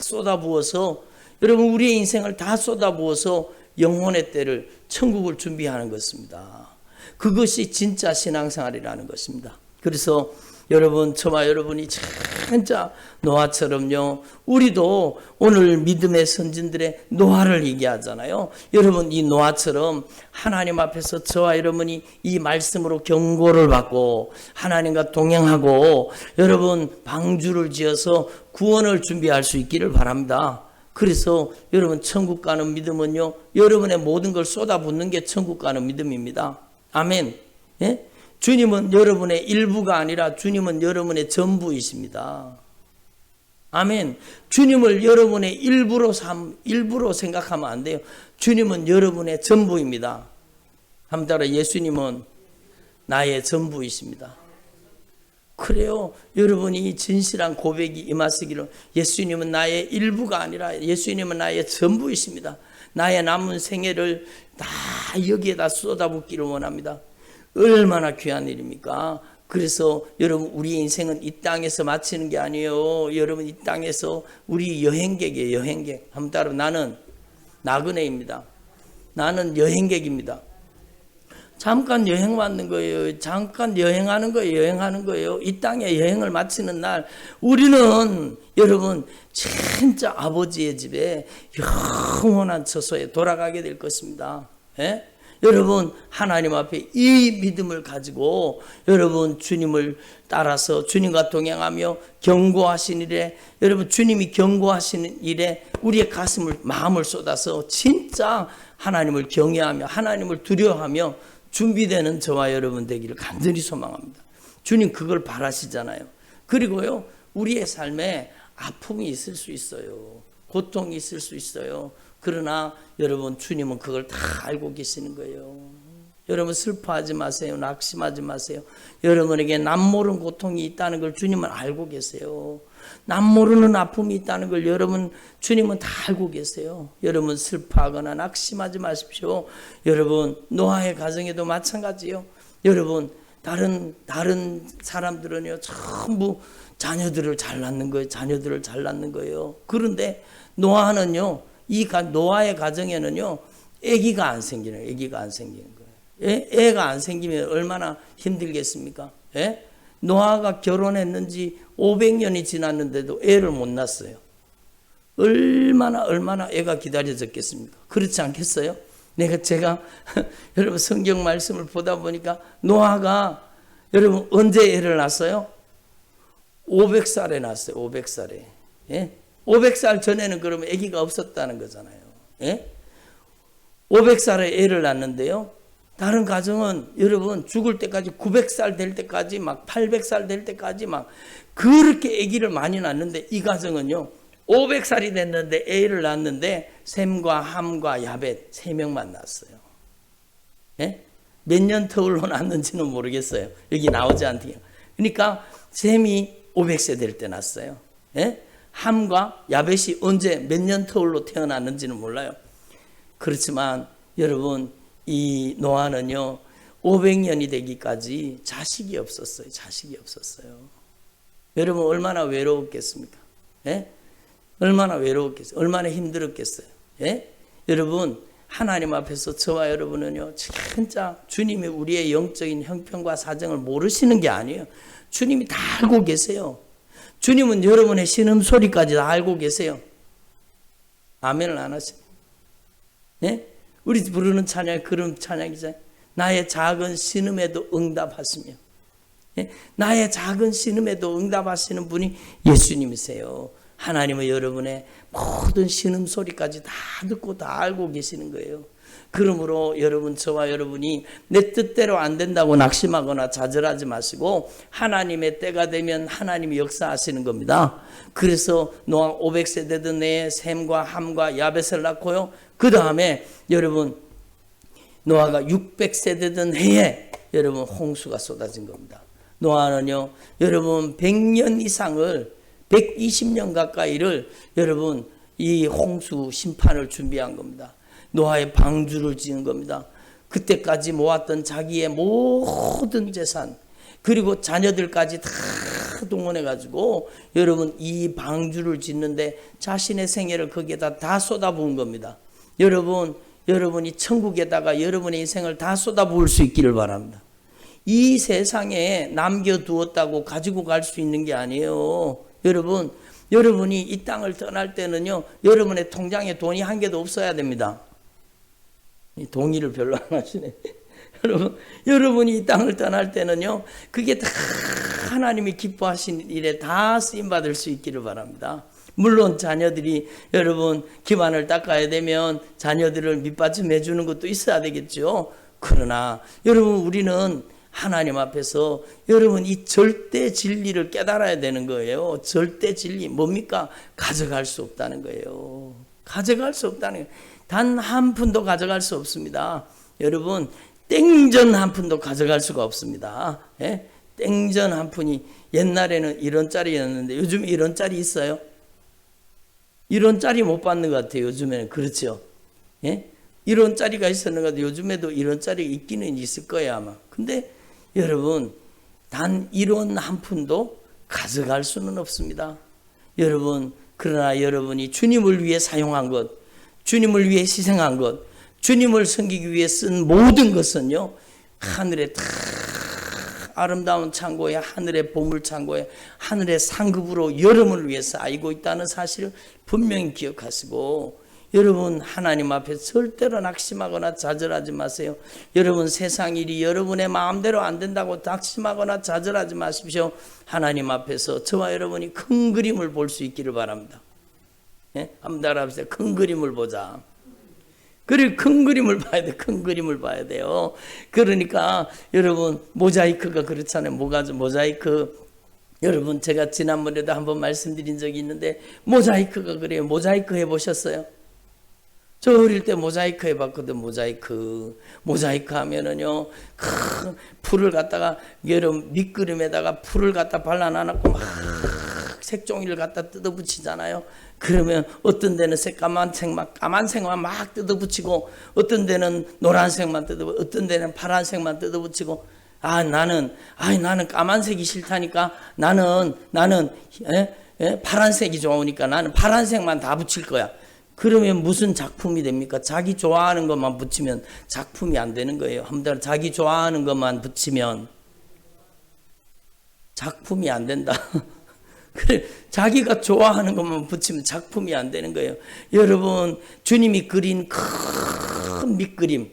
쏟아부어서, 여러분 우리의 인생을 다 쏟아부어서 영혼의 때를, 천국을 준비하는 것입니다. 그것이 진짜 신앙생활이라는 것입니다. 그래서 여러분, 저와 여러분이 진짜 노아처럼요, 우리도 오늘 믿음의 선진들의 노아를 얘기하잖아요. 여러분, 이 노아처럼 하나님 앞에서 저와 여러분이 이 말씀으로 경고를 받고 하나님과 동행하고 여러분 방주를 지어서 구원을 준비할 수 있기를 바랍니다. 그래서 여러분, 천국 가는 믿음은요, 여러분의 모든 걸 쏟아붓는 게 천국 가는 믿음입니다. 아멘. 예? 주님은 여러분의 일부가 아니라 주님은 여러분의 전부이십니다. 아멘. 주님을 여러분의 일부로 생각하면 안 돼요. 주님은 여러분의 전부입니다. 한번 따라, 예수님은 나의 전부이십니다. 그래요. 여러분이 진실한 고백이 임하시기를, 예수님은 나의 일부가 아니라 예수님은 나의 전부이십니다. 나의 남은 생애를 다 여기에다 쏟아붓기를 원합니다. 얼마나 귀한 일입니까? 그래서 여러분, 우리의 인생은 이 땅에서 마치는 게 아니에요. 여러분, 이 땅에서 우리 여행객이에요. 여행객. 한번 따라, 나는 나그네입니다. 나는 여행객입니다. 잠깐 여행 왔는 거예요. 잠깐 여행하는 거예요. 이 땅에 여행을 마치는 날 우리는 여러분 진짜 아버지의 집에 영원한 처소에 돌아가게 될 것입니다. 예? 여러분, 하나님 앞에 이 믿음을 가지고 여러분 주님을 따라서 주님과 동행하며 경고하신 일에, 여러분 주님이 경고하시는 일에 우리의 마음을 쏟아서 진짜 하나님을 경외하며 하나님을 두려워하며 준비되는 저와 여러분 되기를 간절히 소망합니다. 주님 그걸 바라시잖아요. 그리고요, 우리의 삶에 아픔이 있을 수 있어요. 고통이 있을 수 있어요. 그러나 여러분, 주님은 그걸 다 알고 계시는 거예요. 여러분, 슬퍼하지 마세요. 낙심하지 마세요. 여러분에게 남모르는 고통이 있다는 걸 주님은 알고 계세요. 남모르는 아픔이 있다는 걸 여러분, 주님은 다 알고 계세요. 여러분, 슬퍼하거나 낙심하지 마십시오. 여러분, 노아의 가정에도 마찬가지요. 여러분, 다른 사람들은요, 전부 자녀들을 잘 낳는 거예요. 그런데 노아는요, 노아의 가정에는요, 아기가 안 생기는 거예요. 애가 안 생기면 얼마나 힘들겠습니까? 예? 노아가 결혼했는지 500년이 지났는데도 애를 못 낳았어요. 얼마나 애가 기다려졌겠습니까? 그렇지 않겠어요? 제가 여러분 성경 말씀을 보다 보니까 노아가 여러분 언제 애를 낳았어요? 500살에 낳았어요. 500살에. 예? 500살 전에는 그러면 아기가 없었다는 거잖아요. 예? 500살에 애를 낳는데요. 다른 가정은 여러분 죽을 때까지 900살 될 때까지 막 800살 될 때까지 막 그렇게 아기를 많이 낳는데 이 가정은요. 500살이 됐는데 애를 낳았는데 셈과 함과 야벳 3명만 낳았어요. 예? 몇 년 터울로 낳았는지는 모르겠어요. 여기 나오지 않대요. 그러니까 셈이 500세 될 때 낳았어요. 예? 함과 야벳이 언제 몇 년 터울로 태어났는지는 몰라요. 그렇지만 여러분 이 노아는요 500년이 되기까지 자식이 없었어요. 자식이 없었어요. 여러분 얼마나 외로웠겠습니까? 예? 얼마나 외로웠겠어요. 얼마나 힘들었겠어요. 예? 여러분 하나님 앞에서 저와 여러분은요 진짜 주님이 우리의 영적인 형편과 사정을 모르시는 게 아니에요. 주님이 다 알고 계세요. 주님은 여러분의 신음소리까지 다 알고 계세요. 아멘을 안 하시네. 예? 우리 부르는 찬양이 그런 찬양이잖아요. 나의 작은 신음에도 응답하시며. 예? 나의 작은 신음에도 응답하시는 분이 예수님이세요. 하나님은 여러분의 모든 신음소리까지 다 듣고 다 알고 계시는 거예요. 그러므로 여러분 저와 여러분이 내 뜻대로 안 된다고 낙심하거나 좌절하지 마시고 하나님의 때가 되면 하나님이 역사하시는 겁니다. 그래서 노아 500세 되던 해에 셈과 함과 야벳을 낳고요. 그 다음에 여러분 노아가 600세 되던 해에 여러분 홍수가 쏟아진 겁니다. 노아는요 여러분 100년 이상을 120년 가까이를 여러분 이 홍수 심판을 준비한 겁니다. 노아의 방주를 지은 겁니다. 그때까지 모았던 자기의 모든 재산 그리고 자녀들까지 다 동원해 가지고 여러분 이 방주를 짓는데 자신의 생애를 거기에다 다 쏟아부은 겁니다. 여러분이 천국에다가 여러분의 인생을 다 쏟아부을 수 있기를 바랍니다. 이 세상에 남겨두었다고 가지고 갈 수 있는 게 아니에요. 여러분이 이 땅을 떠날 때는요 여러분의 통장에 돈이 한 개도 없어야 됩니다. 동의를 별로 안 하시네. 여러분이 이 땅을 떠날 때는요 그게 다 하나님이 기뻐하신 일에 다 쓰임받을 수 있기를 바랍니다. 물론 자녀들이 여러분 기반을 닦아야 되면 자녀들을 밑받침해 주는 것도 있어야 되겠죠. 그러나 여러분 우리는 하나님 앞에서 여러분 이 절대 진리를 깨달아야 되는 거예요. 절대 진리 뭡니까? 가져갈 수 없다는 거예요. 가져갈 수 없다는 거예요. 단 한 푼도 가져갈 수 없습니다. 여러분 땡전 한 푼도 가져갈 수가 없습니다. 예? 땡전 한 푼이 옛날에는 1원짜리였는데 요즘 1원짜리 있어요? 1원짜리 못 받는 것 같아요. 요즘에는 그렇죠. 예? 1원짜리가 있었는 것 같아요. 요즘에도 1원짜리 있기는 있을 거예요 아마. 근데 여러분 단 1원 한 푼도 가져갈 수는 없습니다. 여러분 그러나 여러분이 주님을 위해 사용한 것, 주님을 위해 희생한 것, 주님을 섬기기 위해 쓴 모든 것은요 하늘의 다 아름다운 창고에 하늘의 보물 창고에 하늘의 상급으로 여러분을 위해 쌓이고 있다는 사실을 분명히 기억하시고 여러분 하나님 앞에 절대로 낙심하거나 좌절하지 마세요. 여러분 세상 일이 여러분의 마음대로 안 된다고 낙심하거나 좌절하지 마십시오. 하나님 앞에서 저와 여러분이 큰 그림을 볼 수 있기를 바랍니다. 예? 한번 따라합시다. 큰 그림을 보자. 그리고 큰 그림을 봐야 돼. 큰 그림을 봐야 돼요. 그러니까 여러분 모자이크가 그렇잖아요. 모자이크. 여러분 제가 지난번에도 한번 말씀드린 적이 있는데 모자이크가 그래요. 모자이크 해보셨어요? 저 어릴 때 모자이크 해봤거든. 모자이크 하면은요 큰 풀을 갖다가 여러분 밑그림에다가 풀을 갖다 발라놔놓고 막 색종이를 갖다 뜯어붙이잖아요. 그러면 어떤 데는 까만 색만 막 뜯어붙이고 어떤 데는 노란색만 뜯어붙이고 어떤 데는 파란색만 뜯어붙이고 나는 까만색이 싫다니까 나는 파란색이 좋으니까 나는 파란색만 다 붙일 거야. 그러면 무슨 작품이 됩니까? 자기 좋아하는 것만 붙이면 작품이 안 되는 거예요. 한번 자기 좋아하는 것만 붙이면 작품이 안 된다. 그래, 자기가 좋아하는 것만 붙이면 작품이 안 되는 거예요. 여러분, 주님이 그린 큰 밑그림,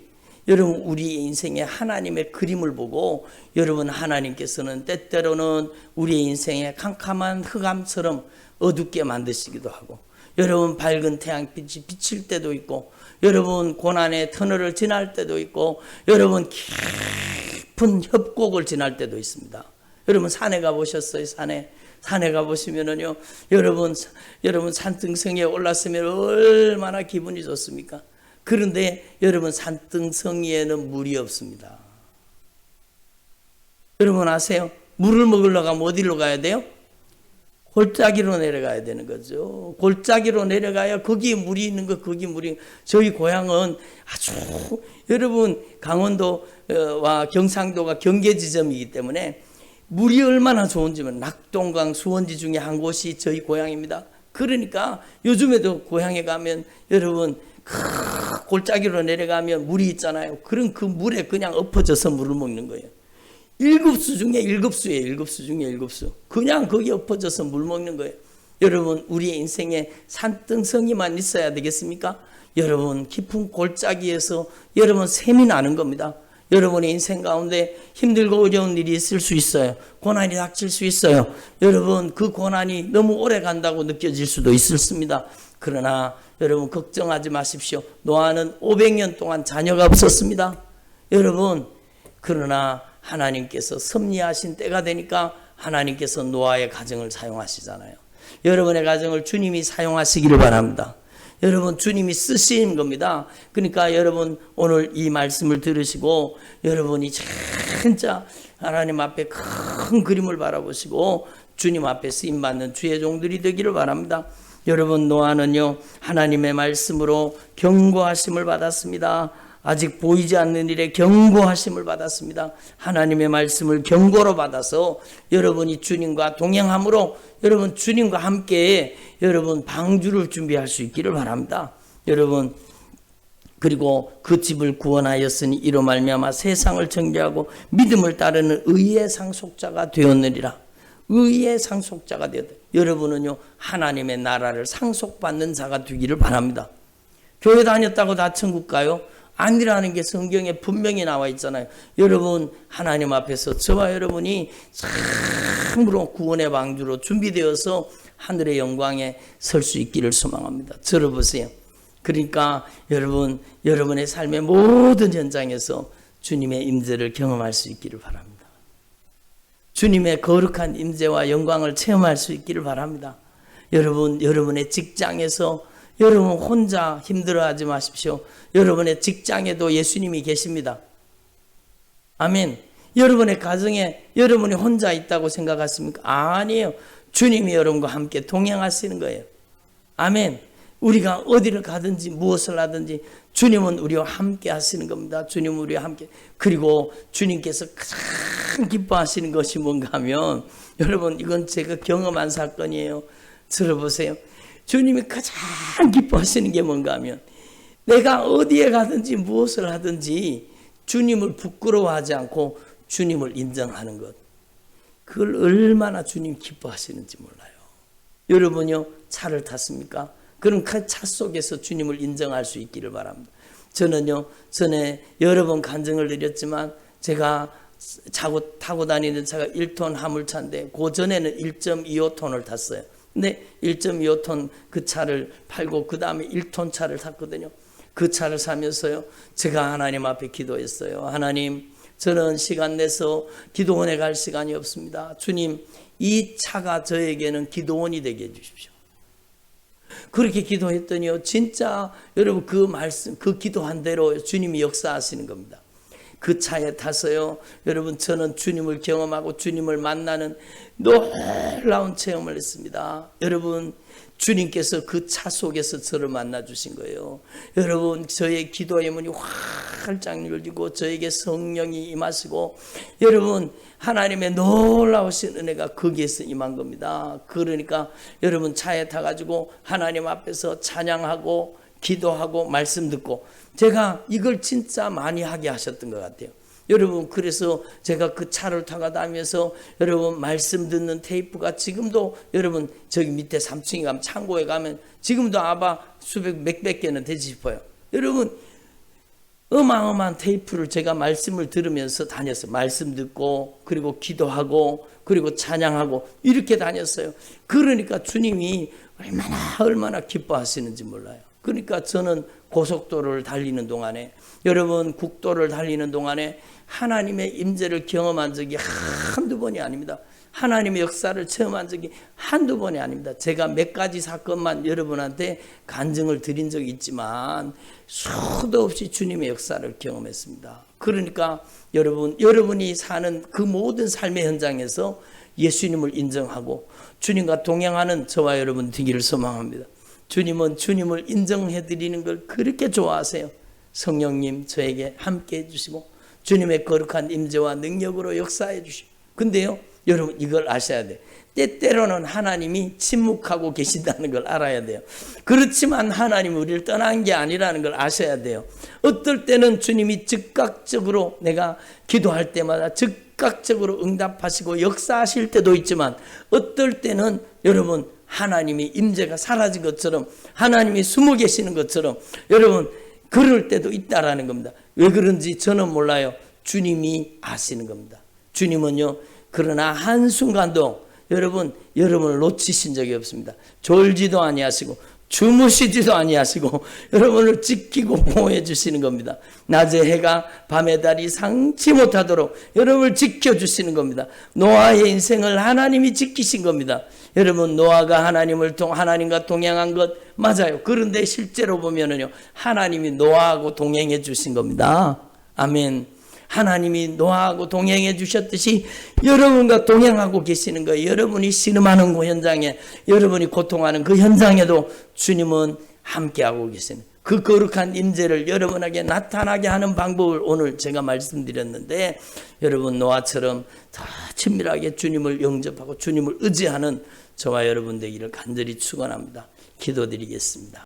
여러분 우리 인생에 하나님의 그림을 보고 여러분 하나님께서는 때때로는 우리의 인생에 캄캄한 흑암처럼 어둡게 만드시기도 하고, 여러분 밝은 태양빛이 비칠 때도 있고, 여러분 고난의 터널을 지날 때도 있고, 여러분 깊은 협곡을 지날 때도 있습니다. 여러분 산에 가보셨어요? 산에 가보시면은요, 여러분 산등성에 올랐으면 얼마나 기분이 좋습니까? 그런데 여러분 산등성이에는 물이 없습니다. 여러분 아세요? 물을 먹으러 가면 어디로 가야 돼요? 골짜기로 내려가야 되는 거죠. 골짜기로 내려가야 거기에 물이 있는 거, 거기 물이. 저희 고향은 아주 여러분 강원도와 경상도가 경계 지점이기 때문에 물이 얼마나 좋은지면 낙동강, 수원지 중에 한 곳이 저희 고향입니다. 그러니까 요즘에도 고향에 가면 여러분 골짜기로 내려가면 물이 있잖아요. 그럼 그 물에 그냥 엎어져서 물을 먹는 거예요. 7수 중에 7수예요. 7수 중에 7수. 그냥 거기 엎어져서 물 먹는 거예요. 여러분 우리의 인생에 산등성이만 있어야 되겠습니까? 여러분 깊은 골짜기에서 여러분 샘이 나는 겁니다. 여러분의 인생 가운데 힘들고 어려운 일이 있을 수 있어요. 고난이 닥칠 수 있어요. 여러분 그 고난이 너무 오래 간다고 느껴질 수도 있습니다. 그러나 여러분 걱정하지 마십시오. 노아는 500년 동안 자녀가 없었습니다. 여러분 그러나 하나님께서 섭리하신 때가 되니까 하나님께서 노아의 가정을 사용하시잖아요. 여러분의 가정을 주님이 사용하시기를 바랍니다. 여러분 주님이 쓰신 겁니다. 그러니까 여러분 오늘 이 말씀을 들으시고 여러분이 진짜 하나님 앞에 큰 그림을 바라보시고 주님 앞에 쓰임받는 주의 종들이 되기를 바랍니다. 여러분 노아는요 하나님의 말씀으로 경고하심을 받았습니다. 아직 보이지 않는 일에 경고하심을 받았습니다. 하나님의 말씀을 경고로 받아서 여러분이 주님과 동행함으로 여러분 주님과 함께 여러분 방주를 준비할 수 있기를 바랍니다. 여러분 그리고 그 집을 구원하였으니 이로 말미암아 세상을 정죄하고 믿음을 따르는 의의 상속자가 되었느니라. 의의 상속자가 되었다. 여러분은요 하나님의 나라를 상속받는 자가 되기를 바랍니다. 교회 다녔다고 다 천국 가요? 아니라는 게 성경에 분명히 나와 있잖아요. 여러분 하나님 앞에서 저와 여러분이 참으로 구원의 방주로 준비되어서 하늘의 영광에 설 수 있기를 소망합니다. 들어보세요. 그러니까 여러분 여러분의 삶의 모든 현장에서 주님의 임재를 경험할 수 있기를 바랍니다. 주님의 거룩한 임재와 영광을 체험할 수 있기를 바랍니다. 여러분 여러분의 직장에서 여러분 혼자 힘들어하지 마십시오. 여러분의 직장에도 예수님이 계십니다. 아멘. 여러분의 가정에 여러분이 혼자 있다고 생각하십니까? 아니에요. 주님이 여러분과 함께 동행하시는 거예요. 아멘. 우리가 어디를 가든지 무엇을 하든지 주님은 우리와 함께 하시는 겁니다. 주님은 우리와 함께. 그리고 주님께서 가장 기뻐하시는 것이 뭔가 하면 여러분 이건 제가 경험한 사건이에요. 들어보세요. 주님이 가장 기뻐하시는 게 뭔가 하면 내가 어디에 가든지 무엇을 하든지 주님을 부끄러워하지 않고 주님을 인정하는 것. 그걸 얼마나 주님 기뻐하시는지 몰라요. 여러분요 차를 탔습니까? 그럼 그 차 속에서 주님을 인정할 수 있기를 바랍니다. 저는요 전에 여러 번 간증을 드렸지만 제가 타고 다니는 차가 1톤 화물차인데 그 전에는 1.25톤을 탔어요. 근데 1.25톤 그 차를 팔고 그 다음에 1톤 차를 탔거든요. 그 차를 사면서요 제가 하나님 앞에 기도했어요. 하나님 저는 시간 내서 기도원에 갈 시간이 없습니다. 주님 이 차가 저에게는 기도원이 되게 해주십시오. 그렇게 기도했더니요 진짜 여러분 그 말씀 그 기도한 대로 주님이 역사하시는 겁니다. 그 차에 타서요 여러분 저는 주님을 경험하고 주님을 만나는 놀라운 체험을 했습니다. 여러분 주님께서 그 차 속에서 저를 만나 주신 거예요. 여러분, 저의 기도의 문이 활짝 열리고 저에게 성령이 임하시고, 여러분, 하나님의 놀라우신 은혜가 거기에서 임한 겁니다. 그러니까 여러분, 차에 타가지고 하나님 앞에서 찬양하고 기도하고 말씀 듣고, 제가 이걸 진짜 많이 하게 하셨던 것 같아요. 여러분, 그래서 제가 그 차를 타고 다니면서 여러분 말씀 듣는 테이프가 지금도, 여러분 저기 밑에 3층에 가면, 창고에 가면 지금도 아마 수백 몇백 개는 되지 싶어요. 여러분, 어마어마한 테이프를 제가 말씀을 들으면서 다녔어요. 말씀 듣고, 그리고 기도하고, 그리고 찬양하고, 이렇게 다녔어요. 그러니까 주님이 얼마나 기뻐하시는지 몰라요. 그러니까 저는 고속도로를 달리는 동안에, 여러분 국도를 달리는 동안에 하나님의 임재를 경험한 적이 한두 번이 아닙니다. 하나님의 역사를 체험한 적이 한두 번이 아닙니다. 제가 몇 가지 사건만 여러분한테 간증을 드린 적이 있지만 수도 없이 주님의 역사를 경험했습니다. 그러니까 여러분이 사는 그 모든 삶의 현장에서 예수님을 인정하고 주님과 동행하는 저와 여러분 되기를 소망합니다. 주님은 주님을 인정해 드리는 걸 그렇게 좋아하세요. 성령님 저에게 함께 해주시고 주님의 거룩한 임재와 능력으로 역사해 주시고, 근데요 여러분 이걸 아셔야 돼요. 때때로는 하나님이 침묵하고 계신다는 걸 알아야 돼요. 그렇지만 하나님은 우리를 떠난 게 아니라는 걸 아셔야 돼요. 어떨 때는 주님이 즉각적으로 내가 기도할 때마다 즉각적으로 응답하시고 역사하실 때도 있지만, 어떨 때는 여러분 하나님이 임재가 사라진 것처럼, 하나님이 숨어 계시는 것처럼 여러분 그럴 때도 있다라는 겁니다. 왜 그런지 저는 몰라요. 주님이 아시는 겁니다. 주님은요, 그러나 한순간도 여러분을 놓치신 적이 없습니다. 졸지도 아니하시고 주무시지도 아니하시고 여러분을 지키고 보호해 주시는 겁니다. 낮에 해가 밤에 달이 상치 못하도록 여러분을 지켜주시는 겁니다. 노아의 인생을 하나님이 지키신 겁니다. 여러분, 노아가 하나님과 동행한 것 맞아요. 그런데 실제로 보면은요, 하나님이 노아하고 동행해 주신 겁니다. 아멘. 하나님이 노아하고 동행해 주셨듯이 여러분과 동행하고 계시는 거예요. 여러분이 신음하는 그 현장에, 여러분이 고통하는 그 현장에도 주님은 함께하고 계시는 그 거룩한 임재를 여러분에게 나타나게 하는 방법을 오늘 제가 말씀드렸는데, 여러분 노아처럼 더 친밀하게 주님을 영접하고 주님을 의지하는 저와 여러분 되기를 간절히 축원합니다. 기도드리겠습니다.